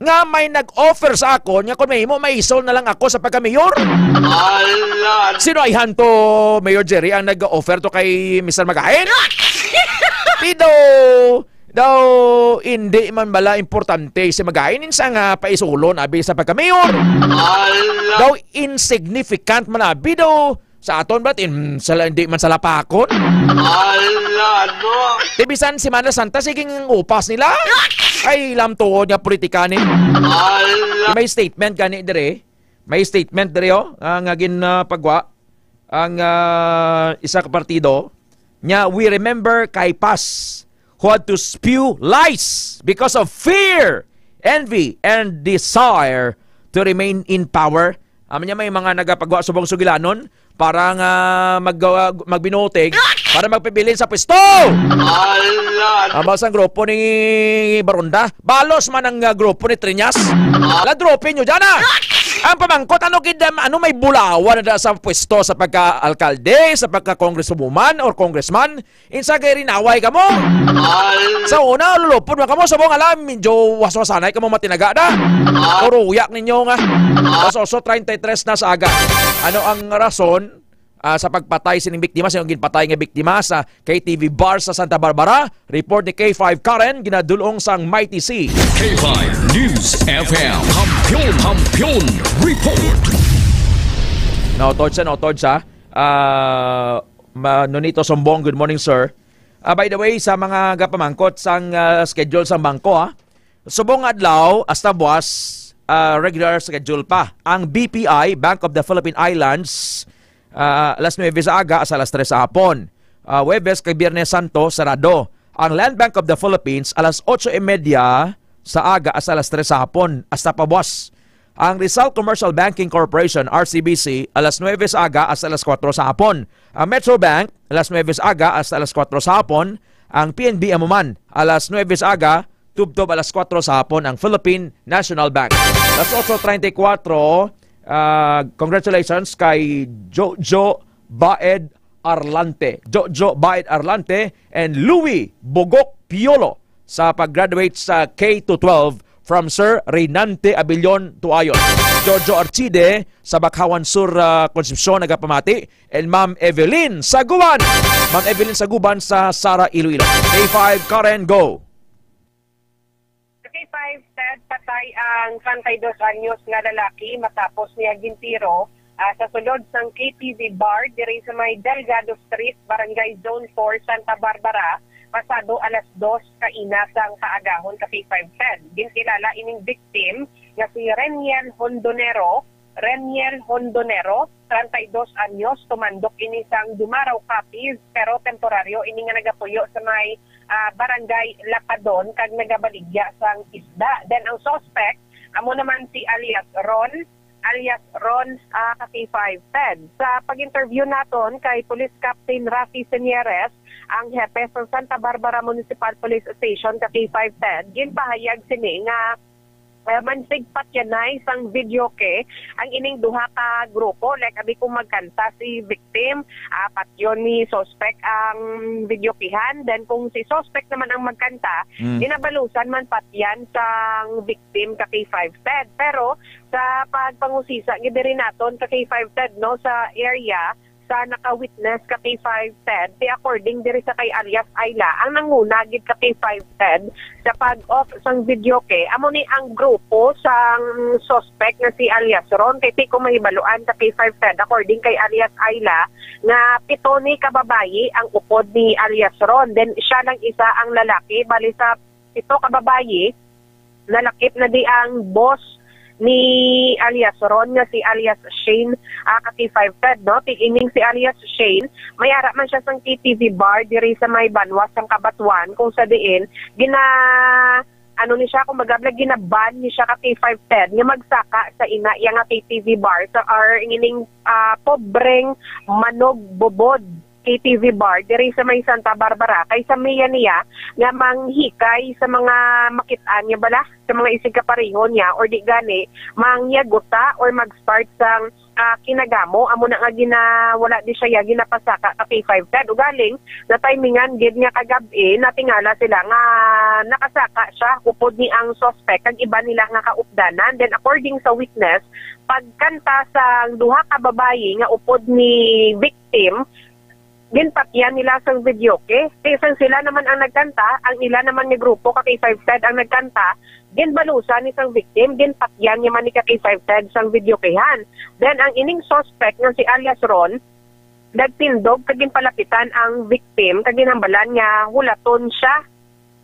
[SPEAKER 6] nga may nag-offer sa ako nya kung may maisol na lang ako sa pagka-mayor. Sino ay hanto Mayor Jerry ang nag-offer to kay Mr. Magahin? Daw hindi man bala importante si Magahin insa nga paisulon abi sa pagka-mayor. Daw insignificant man abi daw sa aton ba't hindi man salapakon. Tibisan si Mana Santa siging upas nila. Ay lam tuod nga politika ni. May statement gani dire may statement diri nga ginpagwa ang isa ka partido nya, we remember Caipas who had to spew lies because of fear, envy, and desire to remain in power. Niya may mga nagapagwa subong sugilanon para nga magbinotig para magpibilin sa pwesto. Abas ang grupo ni Baronda. Balos man ang grupo ni Triñas. Ladropin nyo dyan Ang pamangkot, ano may bulawan na sa pwesto sa pagka-alkalde, sa pagka-congresswoman or congressman, insa kay rinaway ka mo. Sa una, lulupod mo ka mo, sabong alam, medyo waswasanay ka mo matinaga na. Uruyak ninyo nga. Kasoso 33 na sa aga. Ano ang rason sa pagpatay sining biktima, sa yung ginpatay nga biktima sa KTV Bar sa Santa Barbara? Report ni K5 Karen, ginadulong sang Mighty C.
[SPEAKER 2] K5 News FM, Hampion Report.
[SPEAKER 6] Nautod sa Nonito Sombong, good morning sir. By the way, sa mga gapamangkot sang schedule sa bangko subong adlaw hasta buwas regular schedule pa. Ang BPI, Bank of the Philippine Islands, alas 9 sa aga sa alas 3 sa hapon. Huwebes kay Biyernes Santo, sarado. Ang Land Bank of the Philippines, alas 8:30 sa aga sa alas 3 sa hapon, hasta pabuwas. Ang Rizal Commercial Banking Corporation, RCBC, alas 9 sa aga sa alas 4 sa hapon. Ang Metro Bank, alas 9 sa aga sa alas 4 sa hapon. Ang PNB Amuman, alas 9 sa aga, tubtob alas 4 sa hapon. Ang Philippine National Bank. Alas 8:34, congratulations kay Jojo Baed Arlante. Jojo Baed Arlante and Louis Bogok Piolo sa pag-graduate sa K-12 from Sir Reynante Abilion Tuayon. Jojo Archide sa Bakhawan Sur Concepcion nagapamati, and Ma'am Evelyn Saguban. Ma'am Evelyn Saguban sa Sara Iloilo. K5 Karen, go.
[SPEAKER 12] K5 Ted, patay ang 32 anyos nga lalaki matapos niya gintiro sa sulod sang KTV Bar diri sa may Delgado Street, Barangay Zone 4, Santa Barbara, pasado alas 2 kaina sang kaagahon ka K5 Ted. Gintilala ining victim nga si Reniel Hondonero, 32 anyos, tumandok ini sang Dumaraw Capiz, pero temporaryo ini nga nagapuyo sa may Barangay Lapadon kag nagabaligya sang isda. Then ang suspect amo naman si alias Ron ka K5 Ted. Sa pag-interview naton kay Police Captain Rafi Senieres, ang hepe sa Santa Barbara Municipal Police Station ka K5 Ted, ginpahayag sini nga mansig patyanay sang video ke ang ining duha ka grupo, like abi kung magkanta si victim, patyon ni suspect ang video kihan, then kung si suspect naman ang magkanta, dinabalusan man patyan sang victim ka K5 Ted. Pero sa pagpangusisa gidiri naton ka K5 Ted no sa area sa naka-witness ka K5 Ted, according diri sa kay alias Ayla, ang nanguna gid ka K5 Ted sa pag-off sang video ke, amo ni ang grupo sang suspect nga si alias Ron, kay ti ko mahibaluan ka K5 Ted, according kay alias Ayla, nga 7 ni kababayi ang upod ni alias Ron, then siya lang isa ang lalaki, bali sa 7 kababayi, nalakip na di ang boss ni alias Ron nga si alias Shane ka K5 Ted, no? Tiining si alias Shane, may ara man siya sang KTV Bar diri sa may Banwas sang Kabatuan, kung sa diin ni siya, kung magablag ginaban ni siya ka K5 Ted nga magsaka sa ina yang KTV Bar sa ining pobreng Manog Bobod KTV Bar diri sa may Santa Barbara, kay sa miya niya nga manghikay sa mga makitaan niya bala, sa mga isig kaparihon niya or di gani mangyaguta or mag-start sang kinagamo, amo na nga wala di siya ginapasaka ka K5 Ted. Ugaling na timingan gid nga kagabi natingala sila nga nakasaka siya upod ni ang suspect kag iba nila nga kaupdanan. Then according sa witness, pagkanta sang duha ka babayi nga upod ni victim, ginpatyan nila sang video ke. Kaysa sila naman ang nagkanta, ang ila naman ni grupo ka K5 Ted ang nagkanta, ginbalusan ni sang victim, ginpatyan niya man ni ka K5 Ted sang video kehan. Then ang ining suspect nga si alias Ron, nagtindog kag ginpalapitan ang victim kag ginhambalan nga hulaton siya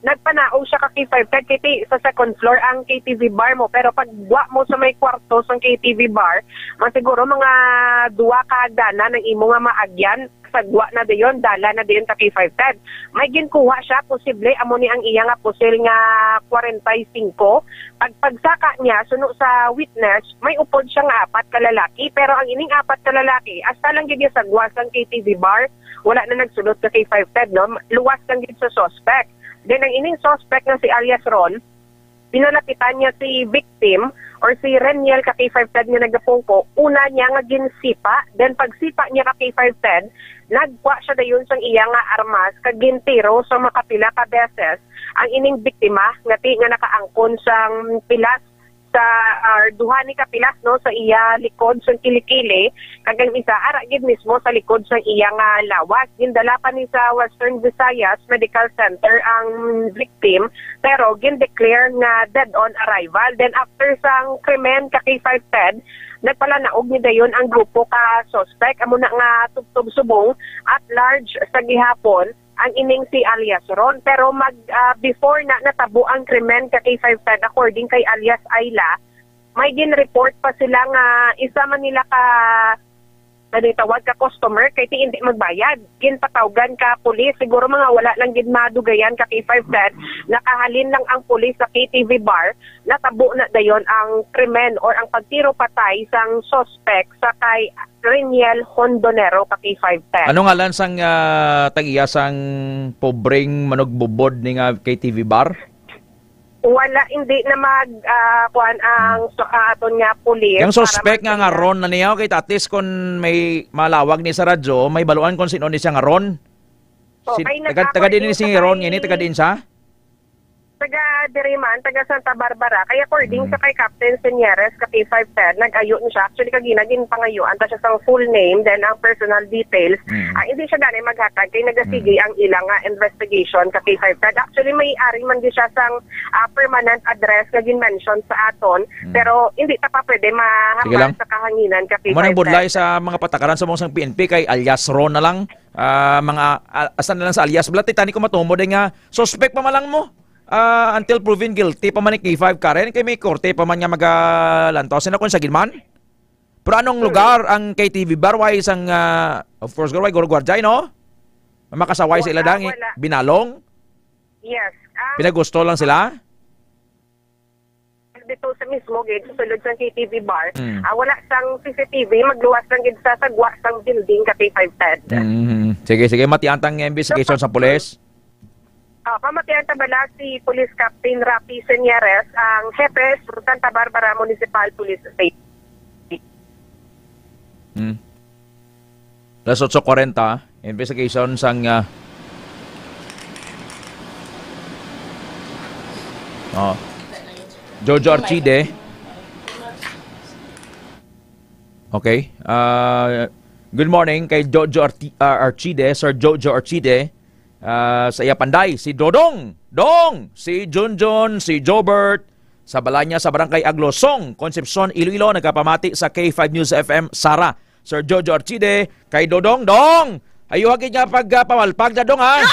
[SPEAKER 12] nagpanaog siya ka K5 Ted kiti sa second floor ang KTV bar mo, pero pag wa mo sa may kwarto sa KTV bar, siguro mga 2 ka hagdanan ng imo nga maagyan sagwa na dayon, dala na dayon ta K5 Ted. May ginkuha siya, posible amo ni ang iya nga pusil nga 45. Pagpagsaka niya suno sa witness, may upod siya nga 4 ka lalaki, pero ang ining 4 ka lalaki hasta lang gid sa gwasan KTV bar, wala na nagsulot ka K5 Ted, no? Luwas lang gid sa suspect. Then ang ining suspect na si alias Ron, pinalapitan niya si victim or si Reniel ka K5 Ted nga nagapungko. Una niya nga ginsipa, then pagsipa niya ka K5 Ted, nagwa siya dayon sang iya nga armas kag gintiro sa makapila ka beses ang ining biktima nga nakaangkon sang pilas sa duha ni kapilas no sa iya likod sa kilikili kag ang isa ara gid mismo sa likod sa iya nga lawas. Gindala pa ni sa Western Visayas Medical Center ang victim, pero gin-declare nga dead on arrival. Then after sang krimen ka K5 Ted, nagpalanaog ni dayon ang grupo ka suspect amo na nga tubtob subong at large sa gihapon ang ining si alias Ron. Pero before na natabo ang krimen ka K5 Ted, according kay alias Ayla, may gin-report pa sila nga isa man nila ka tawag ka customer kay ti hindi magbayad. Ginpatawgan ka pulis, siguro mga wala lang gid madugayan ka K5 Ted, nakahalin lang ang pulis sa KTV bar, natabo na dayon ang krimen or ang pagtiro patay sang suspect sa kay Reniel Hondonero ka K5 Ted.
[SPEAKER 6] Ano ngalan sang tag-iya sang pobreng manugbubod ni nga KTV bar?
[SPEAKER 12] Wala, hindi na kuan ang aton nga pulis.
[SPEAKER 6] Yung suspect nga Ron na niya, okay, tatis kung may malawag ni sa radyo, may baluan kung sino ni siya nga Ron.
[SPEAKER 12] So,
[SPEAKER 6] taga din ni si Ron, ini taga din siya?
[SPEAKER 12] Taga Diriman, taga Santa Barbara. Kaya according sa kay Captain Senyeres, ka K5 Ted, nag-ayo niya. Actually, kaginagin pangayuan, ta siya sang full name, then ang personal details. Hindi siya gani maghatag, kay nagasigi ang ilang investigation ka K5 Ted. Actually, may ari man di siya sang permanent address na mention sa aton, pero hindi ta pa pwede mahambal sa kahanginan ka K5 Ted.
[SPEAKER 6] Manang budlay sa mga patakaran sa mga sang PNP kay alias Ron na lang, mga asan na lang sa alias. Blatit, tani ko matumo din nga, suspect pa malang mo. Until proven guilty pa man ni K5 Karen kay may korte pa man nga magalantosin na kung sa ginman. Pero anong lugar ang KTV bar? Why isang of course why gurgwarjay no? Makasaway sa iladang binalong?
[SPEAKER 12] Yes.
[SPEAKER 6] Pinagusto lang sila?
[SPEAKER 12] Dito sa mismo gid sulod sa KTV bar. Wala sang CCTV, magluwas lang gid sa sagwa sang building ka K5 Ted.
[SPEAKER 6] Sige, matiantang investigation sa pulis.
[SPEAKER 12] Pamatian tabala si Police Captain Rapi Senyeres, ang hepe sa Santa Barbara Municipal Police Station.
[SPEAKER 6] Las 8:40, investigation sang Jojo Archide. Okay. Good morning kay Jojo Archide, Sir Jojo Archide. Sa iya panday, si Dodong, si Junjun, si Jobert, sa Balanya sa Barangay Aglosong, Concepcion, Iloilo, nagkapamati sa K5 News FM, Sara. Sir Jojo Archide, kay Dodong, ayuhagin nga pagpawalpag na dong ha.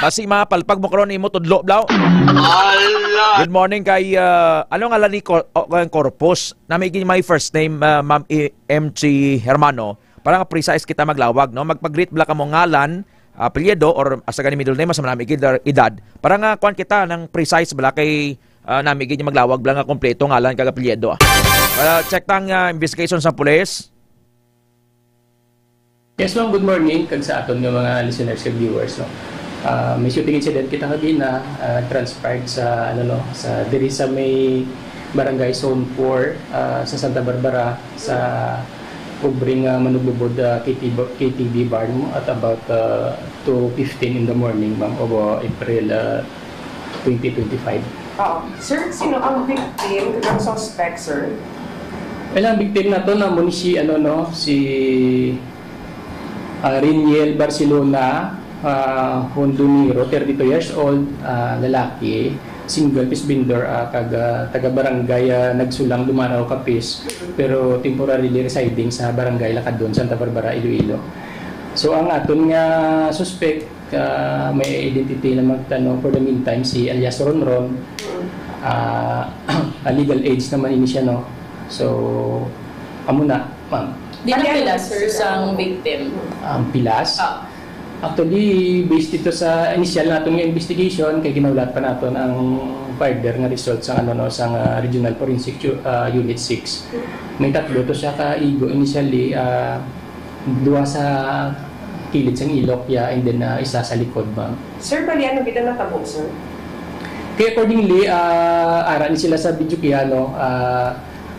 [SPEAKER 6] Basi mapalpag mo karon imo tudlo blaw. Good morning kay ano nga lani Corpus, namigin my first name Ma'am MC Hermano, para nga precise kita maglawag no, magpag-greet bla ka mo ngalan, apelyido or asa gani middle name sa namigid edad para nga kuan kita ng precise bala kay namigid maglawag bala nga kompleto ngalan kag apelyido. Check tang investigation sa pulis.
[SPEAKER 13] Yes ma'am, good morning kag sa aton nga mga listeners kag viewers no. May shooting incident kita kagina transpired sa sa diri sa may barangay zone 4 sa Santa Barbara sa pobreng manugbubod KTV bar mo at about 2:15 in the morning, ma'am, of April 2025.
[SPEAKER 12] Sir, sino ang victim ng suspect, sir?
[SPEAKER 13] Well, ang victim na to na mo ni si Reniel Barcelona Hondonero, 32 years old, lalaki, single piece vendor, taga-barangay Nagsulang, Dumanaw, Capiz, pero temporarily residing sa barangay Lakadon, Santa Barbara, Iloilo. So ang aton nga suspect may identity na magtanong for the meantime si alias Ronron. A legal age naman ini siya, no? So, amo na, ma'am.
[SPEAKER 14] Di na pilas, sir, sa victim?
[SPEAKER 13] Pilas? Actually, based dito sa initial natong investigation, kay ginaulat pa naton ang further nga results sa sa Regional Forensic Unit 6. May tatlo to siya ka-igo initially, duwa sa kilid sang ilok and then isa sa likod, ma'am.
[SPEAKER 12] Sir, bali ano kita natabo, sir?
[SPEAKER 13] Kaya accordingly, ara ni sila sa video kiyano,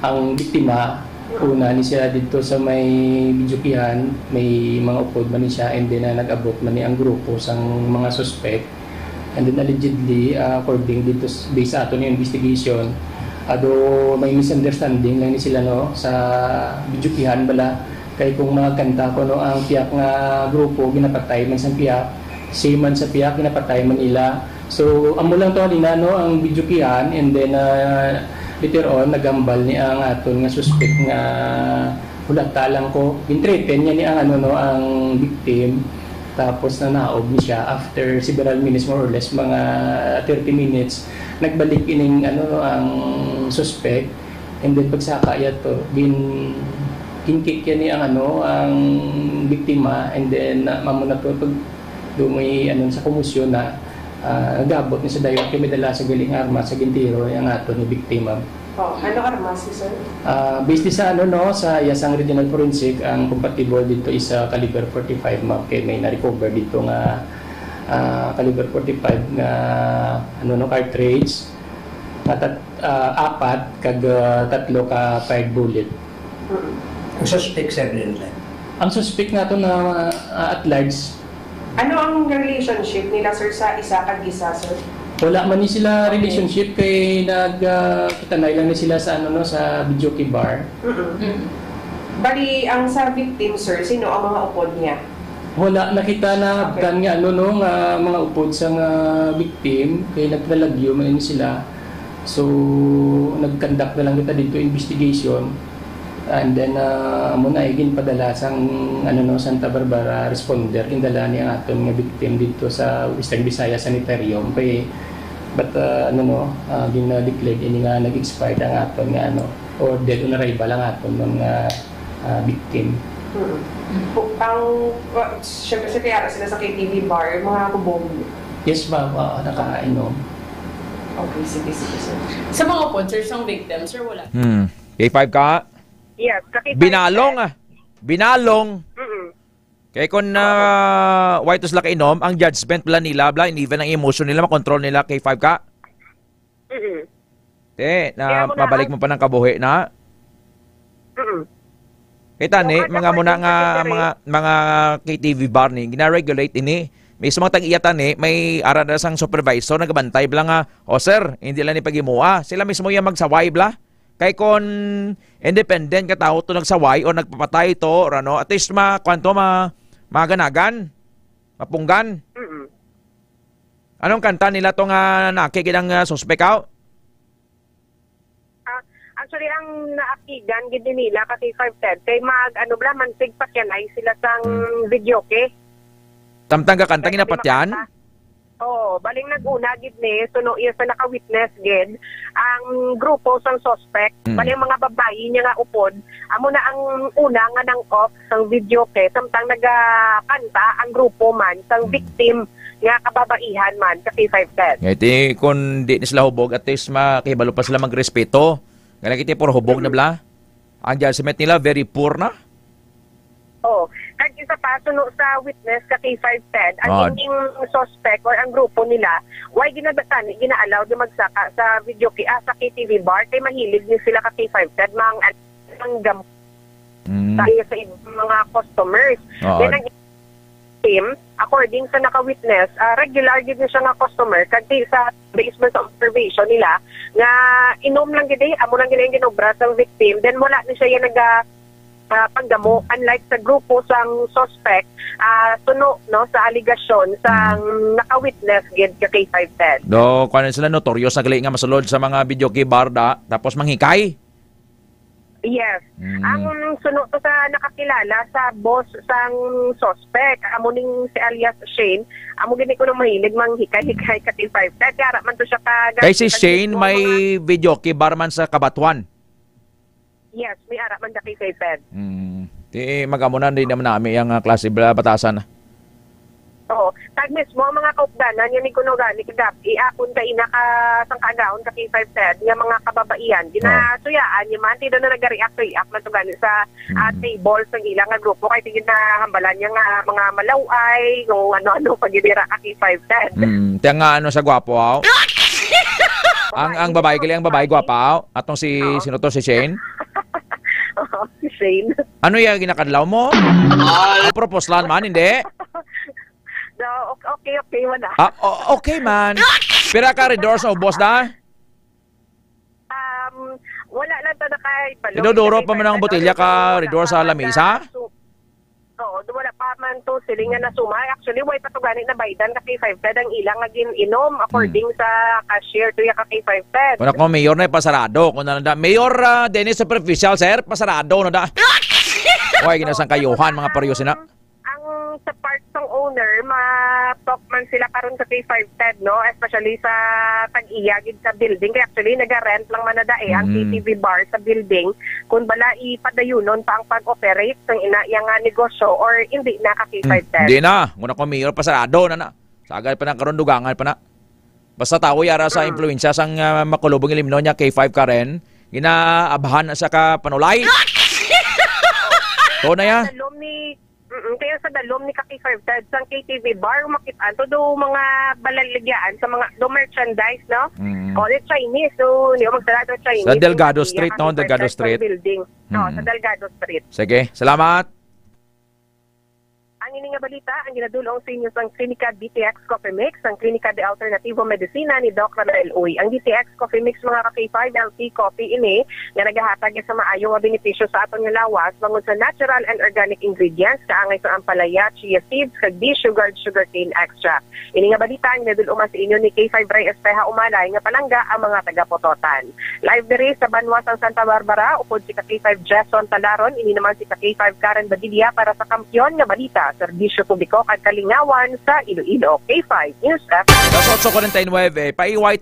[SPEAKER 13] ang biktima, una ni siya dito sa may Bijukihan, may mga upod man ni siya, and then nag-abot man ni ang grupo sang mga suspect. And then allegedly, according dito based sa ato ni investigation, may misunderstanding lang ni sila, no, sa Bijukihan bala, kay kung mga kanta ko, no, ang piyak nga grupo ginapatay man sa piyak, same man sa piyak ginapatay man nila. So amo lang to halina, no, ang Bijukihan, and then later on, nagambal ni ang aton nga suspect nga hulata lang ko. Intreten niya ni ang ang victim. Tapos naob ni siya after several minutes, more or less, mga 30 minutes, nagbalik ining ang suspect. And then pagsaka yato, kinkik yan ni ang ang biktima. And then mamuna to pag dumay sa komusyon na nagabot ni sa dayon kay medala sa galing armas sa gintiro yang ato ni biktima.
[SPEAKER 12] Ano armas sir?
[SPEAKER 13] Based sa sa Yasang Regional Forensic, ang compatible dito is caliber 45, ma'am. Kay may na-recover dito nga caliber 45 nga cartridge apat kag tatlo ka fired bullet.
[SPEAKER 16] Ang suspect sir din.
[SPEAKER 13] Ang suspect nato na at large.
[SPEAKER 12] Ano ang relationship nila, sir, sa isa kag isa, sir?
[SPEAKER 13] Wala man ni sila relationship, kay nagkitanay lang ni sila sa sa videoke bar.
[SPEAKER 12] Bali, ang sa victim, sir, sino ang mga upod niya?
[SPEAKER 13] Wala nakita na nga nga mga upod sa victim, kay naglalagyo man ni sila. So nag-conduct na lang kita dito investigation. And then muna igin padala sang Santa Barbara responder indala ni ang aton nga victim dito sa Western Visayas Sanitarium, but gina-declare ini nga nag-expired ang aton nga or dead on arrival ang aton nga victim.
[SPEAKER 12] Siyempre sa kaya sila sa KTV bar, mga kubong.
[SPEAKER 13] Yes, ma'am, nakainom.
[SPEAKER 12] Okay, sige, sir.
[SPEAKER 14] Sa mga upod, sir, sang victim, sir, wala.
[SPEAKER 6] K5 ka?
[SPEAKER 12] Yes,
[SPEAKER 6] binalong binalong. Kaya kung white us inom, ang judgment pala nila, even ang emotion nila, makontrol nila. K5 ka? Mabalik mo pa ng kabuhi na? Kita ni, mga muna nga mga KTV bar ni, gina-regulate ini. May sumang tag-iyatan ni, may arada sang supervisor, nagabantay bala nga, sir, hindi lang ni pagimuha. Sila mismo yung magsaway bala. Kay kon independent ka tao to nagsaway o nagpapatay to or at least maganagan, mapunggan. Anong kanta nila to nga nakikilang suspect out?
[SPEAKER 12] Actually, ang naakigan gid nila kasi 510 kay mansig pakyanay sila sang videoke. Tamtang ka kanta ginapat yan? Oo, baling nag-una gid ni suno iya sa naka-witness gid ang grupo sang suspect, baling mga babayi niya nga upod, amo na ang una nga nang off sang video kay samtang nagakanta ang grupo man sang victim nga kababaihan man sa K510.
[SPEAKER 6] Ngiti kun di ni sila hubog at least makihibalo pa sila magrespeto. Nga kiti puro hubog na bla. Ang judgment nila very poor na.
[SPEAKER 12] Oh, kag isa pa suno sa witness ka K510, ang ending suspect or ang grupo nila, why ginabatan, gina-allow di magsaka sa video sa KTV bar kay mahilig din sila ka K510 ang gam sa mga customers. Then ang team, according sa naka-witness, regular gid siya nga customer kag sa basement sa observation nila nga inom lang gid amo lang gid yung ginobra sa victim, then wala ni siya yung panggamo, unlike sa grupo sang suspect suno sa aligasyon sang naka-witness gid ka K510.
[SPEAKER 6] Kuan sila notorious sa gali nga masulod sa mga video key barda tapos manghikay.
[SPEAKER 12] Yes. Ang sunod to sa nakakilala sa boss sang suspect, amo ning si alias Shane, amo gini ko nung mahilig manghikay-hikay ka K5 Ted. Kaya man to siya ka.
[SPEAKER 6] Kay si Shane may video kay Barman sa Kabatuan.
[SPEAKER 12] Yes, may ara man da K5 Ted.
[SPEAKER 6] Di magamunan din naman namin yung klase batasan.
[SPEAKER 12] Oo. Tag mismo mga kaupdanan yan ni kuno gani kagabi akon ka ina ka sang kagaon ka K5 Ted nga mga kababaihan ginasuyaan ni man tido na nag-react man to gani sa table sa ilang nga grupo kay tigid na hambalan niya nga mga malaway kung ano-ano pagidira ka K5 Ted.
[SPEAKER 6] Tiyan nga ano sa gwapo aw. ang babae gali ang babae gwapo aw atong si sino to si Shane.
[SPEAKER 12] Si Shane.
[SPEAKER 6] Ano yung ginakadlaw mo? Propose lan man hindi.
[SPEAKER 12] Okay, wala.
[SPEAKER 6] Okay man. Pira ka doors o boss na?
[SPEAKER 12] Wala lang to na kay balong.
[SPEAKER 6] Idodoro pa man ang botelya ka redor sa lamisa?
[SPEAKER 12] Oo, wala pa man to silingan na suma. Actually, way pa to ganit na baydan ka K5 Ted ang ilang naging inom according sa cashier to ya ka K5 Ted.
[SPEAKER 6] Kung ako mayor na pasarado. Kung na Mayor Dennis Superficial, sir, pasarado na da. Huwag ginasang kayuhan mga paryosin na.
[SPEAKER 12] Sa part ng owner, ma-talk man sila karon sa K5 Ted, no? Especially sa tag-iyagid sa building. Kaya actually, nag-rent lang man na ang KTV bar sa building. Kung bala ipadayunon pa ang pag-operate ng inayang negosyo or hindi na ka K5 Ted.
[SPEAKER 6] Hindi na. Muna ko mayor, pasarado na. Sagad pa na karon dugangan pa na. Basta tao yara sa influensya sang makulubong ilimno niya K5 ka rin. Ginaabahan na sa panulay. To na ya.
[SPEAKER 12] Kaya sa dalom ni K5 Ted sa KTV bar makitaan to do mga balaligyan sa mga do merchandise, no? All it Chinese, so niyo magsarado Chinese.
[SPEAKER 6] Sa Delgado Street, no? Delgado Street.
[SPEAKER 12] Building. No, sa Delgado Street.
[SPEAKER 6] Sige, salamat.
[SPEAKER 12] Ang ini nga balita, ang ginadulong sa inyo sa Klinika DTX Coffee Mix, ang Klinika de Alternativo Medicina ni Dr. Ramil Uy. Ang DTX Coffee Mix mga ka-K5 LT coffee ini nga nagahatag sa maayo nga benepisyo sa atong lawas bangod sa natural and organic ingredients kaangay sa ampalaya, chia seeds, kag sugared sugarcane extract. Ini nga balita ang ginadulong sa inyo ni K5 Ray Espeja Umalay nga palangga ang mga taga-Pototan. Live diri sa Banwas ang Santa Barbara upod si K5 Jason Talaron, ini naman si K5 Karen Badilla para sa kampiyon nga balita serbisyo publiko at kalingawan sa Iloilo. K5 News F.
[SPEAKER 6] That's also 49 paiwait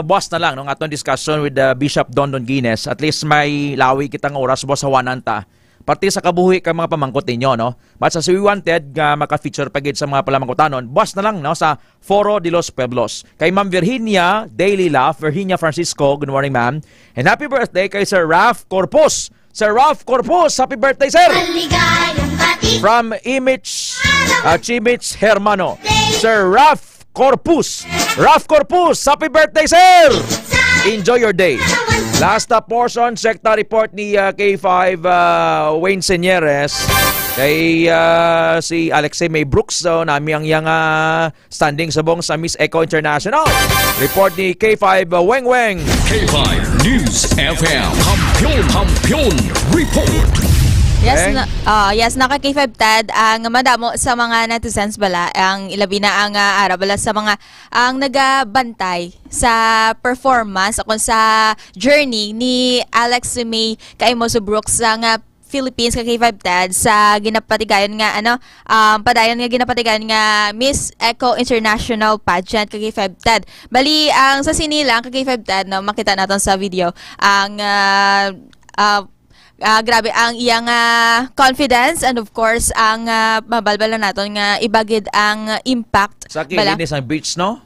[SPEAKER 6] boss na lang ng atong discussion with Bishop Don Guines. At least may lawi kitang oras boss sa wananta. Parte sa kabuhi ka mga pamangkot ninyo, no? But sa We Wanted, maka-feature pagid sa mga palamangkotanon, boss na lang, no? Sa Foro de los Pueblos. Kay Ma'am Virginia Daily Love, Virginia Francisco, good morning ma'am. And happy birthday kay Sir Raf Corpus. Sir Raf Corpus, happy birthday, sir! From Image Chimich Hermano. Sir Raf Corpus. Raf Corpus, happy birthday, sir! Enjoy your day. Last portion, sekta report ni K5 Wayne Senyeres. Kay si Alexei May Brooks, nami ang yang standing sabong sa Miss Eco International. Report ni K5 Weng Weng.
[SPEAKER 4] K5 News FM. Hampion Report.
[SPEAKER 17] Yes, yes, naka K5 Ted ang madamo sa mga netizens bala ang ilabi na ang arabala sa mga ang nagabantay sa performance o sa journey ni Alex May Kaimo Brooks nga Philippines ka K5 Ted sa ginapatigayon nga padayon nga ginapatigayon nga Miss Eco International Pageant ka K5 Ted. Bali ang sa sinilang ka K5 Ted no makita naton sa video ang grabe ang iyang confidence and of course ang mabalbala naton nga ibagid ang impact
[SPEAKER 6] sa kininis ang beach, no?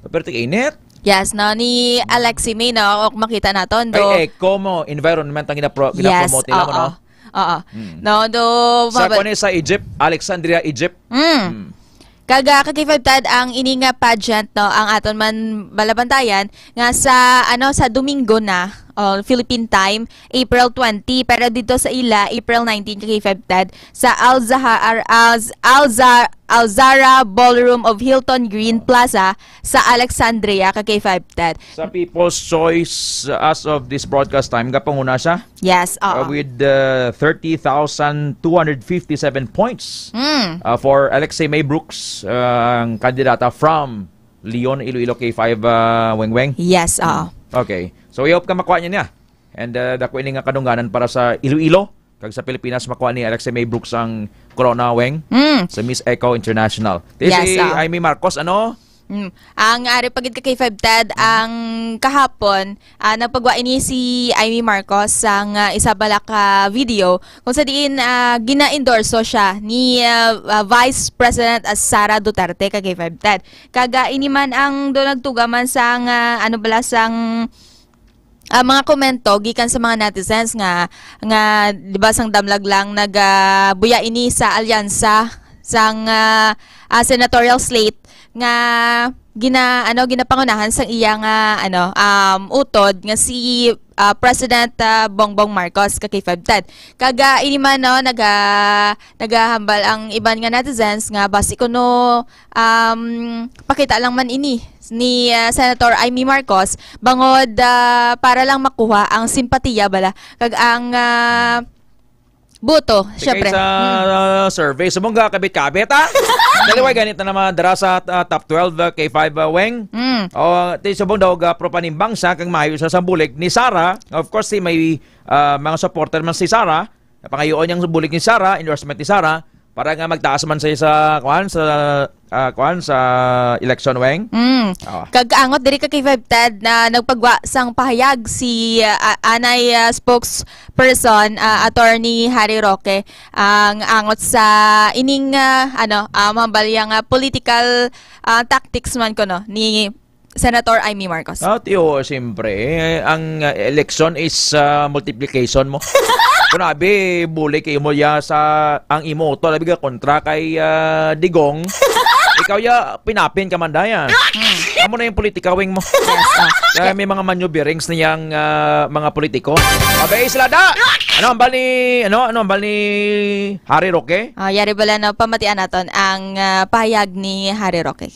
[SPEAKER 6] Pero init.
[SPEAKER 17] Yes, no, ni Alexi May, no, makita naton do.
[SPEAKER 6] Ay, eco mo, environment ang ginapromote nila mo, no?
[SPEAKER 17] Oo. No, do
[SPEAKER 6] sa sa Egypt, Alexandria, Egypt.
[SPEAKER 17] Kaga K5 Ted ang ini nga pageant no ang aton man balabantayan nga sa sa Domingo na Philippine time April 20 pero dito sa ila April 19 K5 Ted sa Alzara Ballroom of Hilton Green Plaza sa Alexandria K5 Ted.
[SPEAKER 6] Sa People's Choice as of this broadcast time gapanguna siya.
[SPEAKER 17] Yes,
[SPEAKER 6] with 30,257 points for Alexei May Brooks, ang kandidata from Leon, Iloilo K5 Weng Weng.
[SPEAKER 17] Yes,
[SPEAKER 6] Okay. So, i-hope ka makuha niya. And dako ini nga kadungganan para sa Iloilo kag sa Pilipinas makuha ni Alexei May Brooks ang corona weng sa Miss Eco International. Si Amy Marcos
[SPEAKER 17] Ang ari pagid ka kay 5 Ted ang kahapon nagpagwa ini si Amy Marcos sang isa bala ka video kung sa diin gina-endorso siya ni Vice President Sara Duterte kay 5 Ted. Kaga ini man ang do nagtugaman sang sang mga komento gikan sa mga netizens nga di ba sang damlag lang nagbuya ini sa alyansa sang senatorial slate nga ginapangunahan sang iya nga utod nga si President Bongbong Marcos kay 5 Ted. Kaga ini man nagahambal ang iban nga netizens nga basi kuno pakita lang man ini ni Senator Amy Marcos bangod para lang makuha ang simpatiya bala kag ang buto, syempre.
[SPEAKER 6] Sa survey, sumungga kabit-kabit Daliway ganit na naman dara sa top 12 K5 weng. O subong daw propanimbang sa kang mayo sa sambulig ni Sara. Of course may mga supporter man si Sara. Pangayoon yang sambulig ni Sara, endorsement ni Sara para nga magtaas man sa sa election weng.
[SPEAKER 17] Kag-angot diri ka kay 5 Ted na nagpagwa sang pahayag si anay spokesperson attorney Harry Roque ang angot sa ining mabalyang political tactics man ko ni Senator Amy Marcos.
[SPEAKER 6] Tiyo, siyempre, ang election is multiplication mo. Kunabi, buli kayo mo sa ang imoto, labi ka kontra kay Digong. Ikaw pinapin ka man daya. Amo na yung politika wing mo. Kaya may mga maneuverings niyang mga politiko. Abay, sila da! Ano ang bal ni Harry Roque?
[SPEAKER 17] Yari bala na pamatian natin ang pahayag ni Harry Roque.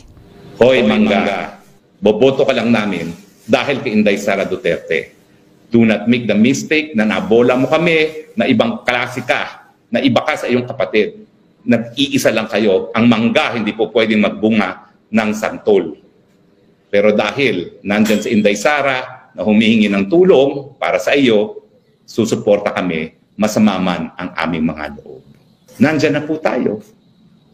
[SPEAKER 21] Hoy, Mangga, boboto ka lang namin dahil kay Inday Sara Duterte. Do not make the mistake na nabola mo kami, na ibang klase ka, na iba ka sa iyong kapatid. Nag-iisa lang kayo. Ang mangga hindi po pwedeng magbunga ng santol. Pero dahil nandyan si Inday Sara na humihingi ng tulong para sa iyo, susuporta kami, masama man ang aming mga loob. Nandyan na po tayo.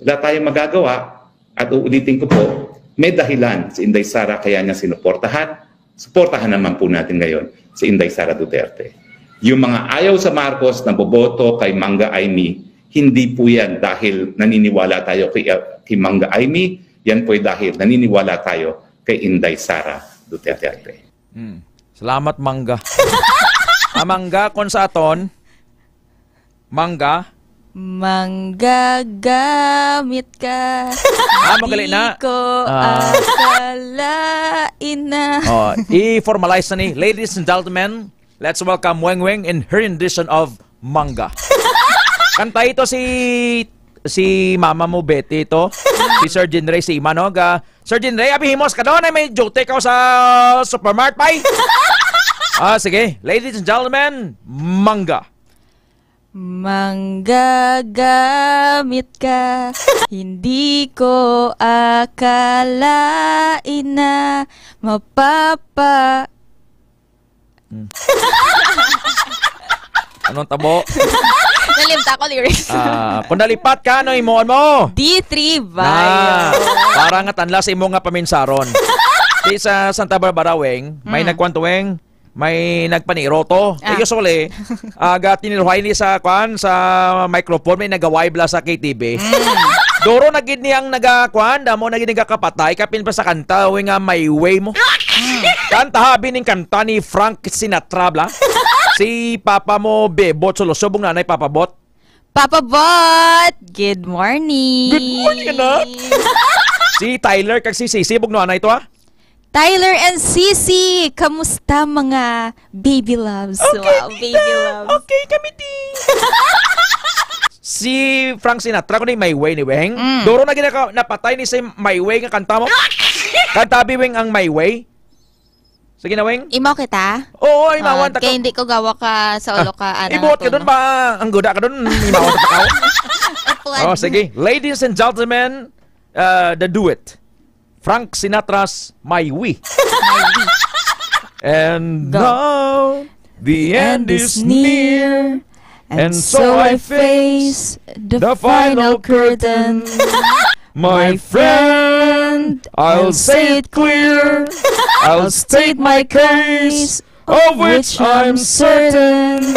[SPEAKER 21] Wala tayong magagawa. At uulitin ko po, may dahilan si Inday Sara kaya niya sinuportahan. Suportahan naman po natin ngayon si Inday Sara Duterte. Yung mga ayaw sa Marcos na boboto kay Mangga Amy, hindi po yan dahil naniniwala tayo kay Mangga Amy, yan po dahil naniniwala tayo kay Inday Sara Duterte.
[SPEAKER 6] Salamat, Mangga. Mangga, kung sa aton, Mangga
[SPEAKER 17] gamit ka.
[SPEAKER 6] Magaling na.
[SPEAKER 17] Di ko akalain na.
[SPEAKER 6] I-formalize na ni. Ladies and gentlemen, let's welcome Weng Weng in her rendition of Mangga. Kanta ito si mama mo Betty ito. Si Sir Jinray si Imanog. Sir Jinray, abihimos ka doon. May joke ka sa supermarket pay. Sige. Ladies and gentlemen, Mangga.
[SPEAKER 17] Manggagamit ka, hindi ko akalain na mapapa...
[SPEAKER 6] Anong tabo?
[SPEAKER 17] Nalimta ko lyrics.
[SPEAKER 6] Kung nalipat ka, ano imoon mo?
[SPEAKER 17] D3 vibe.
[SPEAKER 6] Para nga tanla sa imo nga paminsaron. Sa Santa Barbara, Weng, may nagkwanto, may nagpaniroto. Usually, tinilhuay ni sa microphone, may nagaway bla sa KTV. Doro nagid niyang damo nagid nagakapatay, kapin pa sa kanta, nga My Way mo. Kanta habi ning kanta ni Frank Sinatra bla. Si Papa mo Bebot, sulosobong nanay Papa Bot.
[SPEAKER 17] Papa Bot! Good morning!
[SPEAKER 6] Good morning, anak! Si Tyler kag si Sisi, bugno nanay to
[SPEAKER 17] Tyler and Sisi, kamusta mga baby loves?
[SPEAKER 6] Okay,
[SPEAKER 17] wow, baby loves.
[SPEAKER 6] Okay, kami din. Si Frank Sinatra ko ni My Way ni Weng. Doro na napatay ni si My Way nga kanta mo. Kanta Weng ang My Way. Sige na, Weng.
[SPEAKER 17] Imaw kita?
[SPEAKER 6] Oo, imawan ta ka.
[SPEAKER 17] Kaya hindi ko gawa ka sa ulo ka.
[SPEAKER 6] Ibuot ka doon ba? Ang guda ka doon. Imawan ta ka. Sige. Ladies and gentlemen, the duet. Frank Sinatra's My Way. And now The end is near, and so I face the final curtain. My friend, I'll say it clear. I'll state my case, of which I'm certain.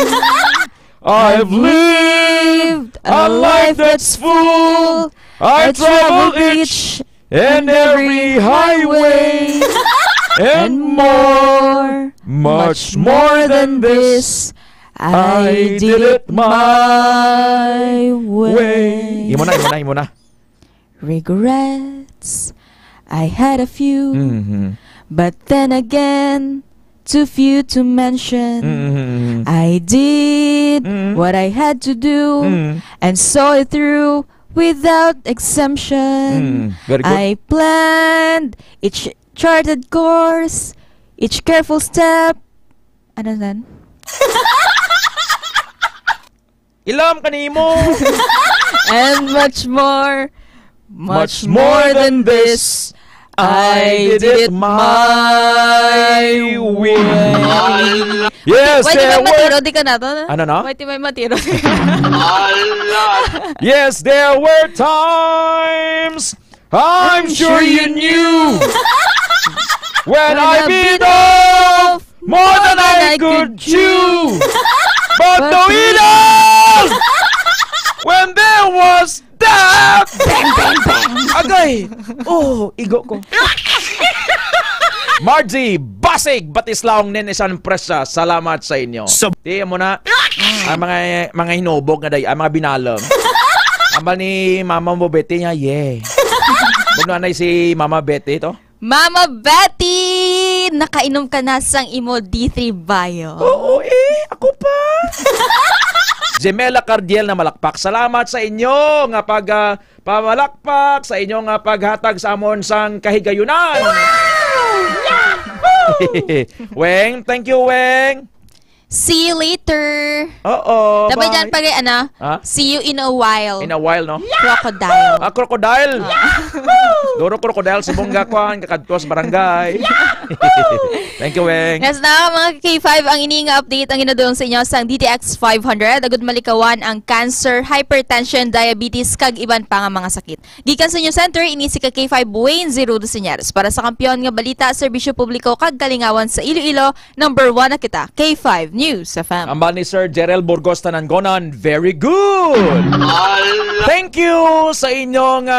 [SPEAKER 6] I've lived a life that's full. I traveled each and every highway, and more, much more than this, I did it my way. Imo na.
[SPEAKER 17] Regrets, I had a few, but then again, too few to mention. I did what I had to do and saw it through without exemption.
[SPEAKER 6] Very good.
[SPEAKER 17] I planned each charted course, each careful step. Ano nan?
[SPEAKER 6] Ilam kanimo.
[SPEAKER 17] And much more than this, I did it my way.
[SPEAKER 6] Yes,
[SPEAKER 17] Pwede may matiro, di ka na to?
[SPEAKER 6] Ano na?
[SPEAKER 17] Pwede may matiro.
[SPEAKER 6] Yes, there were times I'm sure you knew when I bit off more than I could chew. But no enough when there was that bang, bang, bang. Agay! Oh, igo ko. Margie Basig Batislaong Nenesan Presa, salamat sa inyo. Tiyan mo na ang mga hinubog nga day, ang mga binalong. Ambal ni Mama mo Betty niya, yeah. Huwag na si Mama Betty ito.
[SPEAKER 17] Mama Betty! Nakainom ka na sang imo D3 Bio.
[SPEAKER 6] Oo ako pa. Gemela Cardiel na malakpak. Salamat sa inyo nga pamalakpak sa inyo nga paghatag sa amon sang kahigayunan. Weng, thank you Weng.
[SPEAKER 17] See you later.
[SPEAKER 6] Oo.
[SPEAKER 17] Dapat dyan pag see you in a while.
[SPEAKER 6] In a while, no?
[SPEAKER 17] Crocodile.
[SPEAKER 6] Crocodile. Duro crocodile sa bongga kwan, kakadtos barangay. Thank you, Weng.
[SPEAKER 17] Yes na, mga K5, ang ininga update ang inadong sa inyo sa DTX 500. Agud malikawan ang cancer, hypertension, diabetes, kag iban pa nga mga sakit. Gikan sa inyo center, inisi ka K5 Wayne Zero Senyales. Para sa kampiyon nga balita, serbisyo publiko, kag kalingawan sa Iloilo, number 1 na kita, K5 News FM.
[SPEAKER 6] Amba ni Sir Jerel Burgos Tanangonan, very good! Thank you sa inyong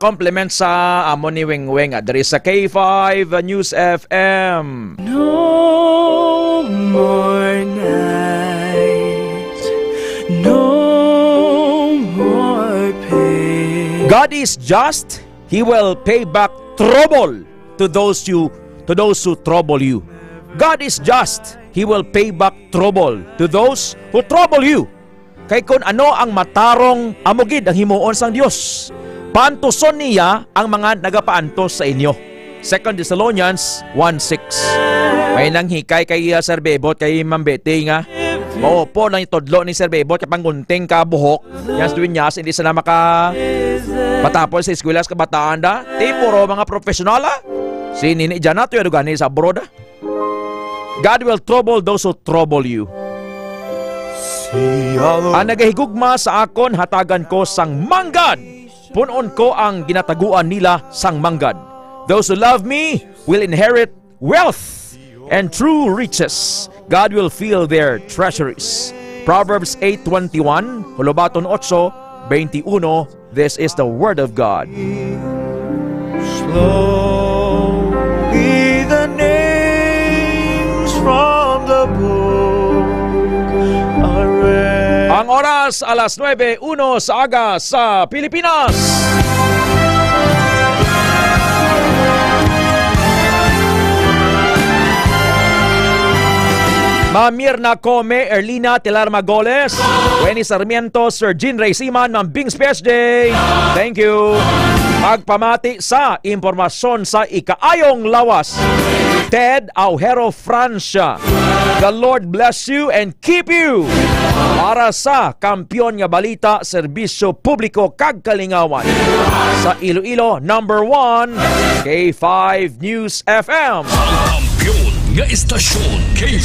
[SPEAKER 6] compliment sa amo ni Weng Weng. Dari sa K5 News FM.
[SPEAKER 18] No more nights, no more pain.
[SPEAKER 6] God is just. He will pay back trouble to those who trouble you. God is just. He will pay back trouble to those who trouble you. Kay kung ano ang matarong amugid ang himuon sang Dios, paantuson niya ang mga nagapaantos sa inyo. 2 Thessalonians 1:6. May nang hikay kay Sir Bebot, kay Ma'am Betty nga. Maupo lang itodlo ni Sir Bebot kapag gunting ka buhok. Yan tuwin niya, hindi sila matapos sa eskwela sa kabataan da. Puro mga profesional Si Nini Janato yung gani sa abroad God will trouble those who trouble you. Ang nagahigugma sa akon, hatagan ko sang manggad. Punon ko ang ginataguan nila sang manggad. Those who love me will inherit wealth and true riches. God will fill their treasuries. Proverbs 8:21, Hulubaton 8:21. This is the word of God.
[SPEAKER 18] Slowly the names from the book are read.
[SPEAKER 6] Ang oras, alas 9:01 sa aga sa Pilipinas. Ma'am Mirna Come, Erlina Tilar Magoles, Wenny Sarmiento, Sir Jean Ray Siman, Ma'am Bing Space Day. Thank you. Pagpamati sa impormasyon sa ikaayong lawas. Ted Aujero Francia. The Lord bless you and keep you. Para sa Kampiyon nga Balita, Serbisyo Publiko kag Kalingawan. Sa Iloilo, number 1, K5 News FM.
[SPEAKER 4] Kampiyon nga istasyon, K5.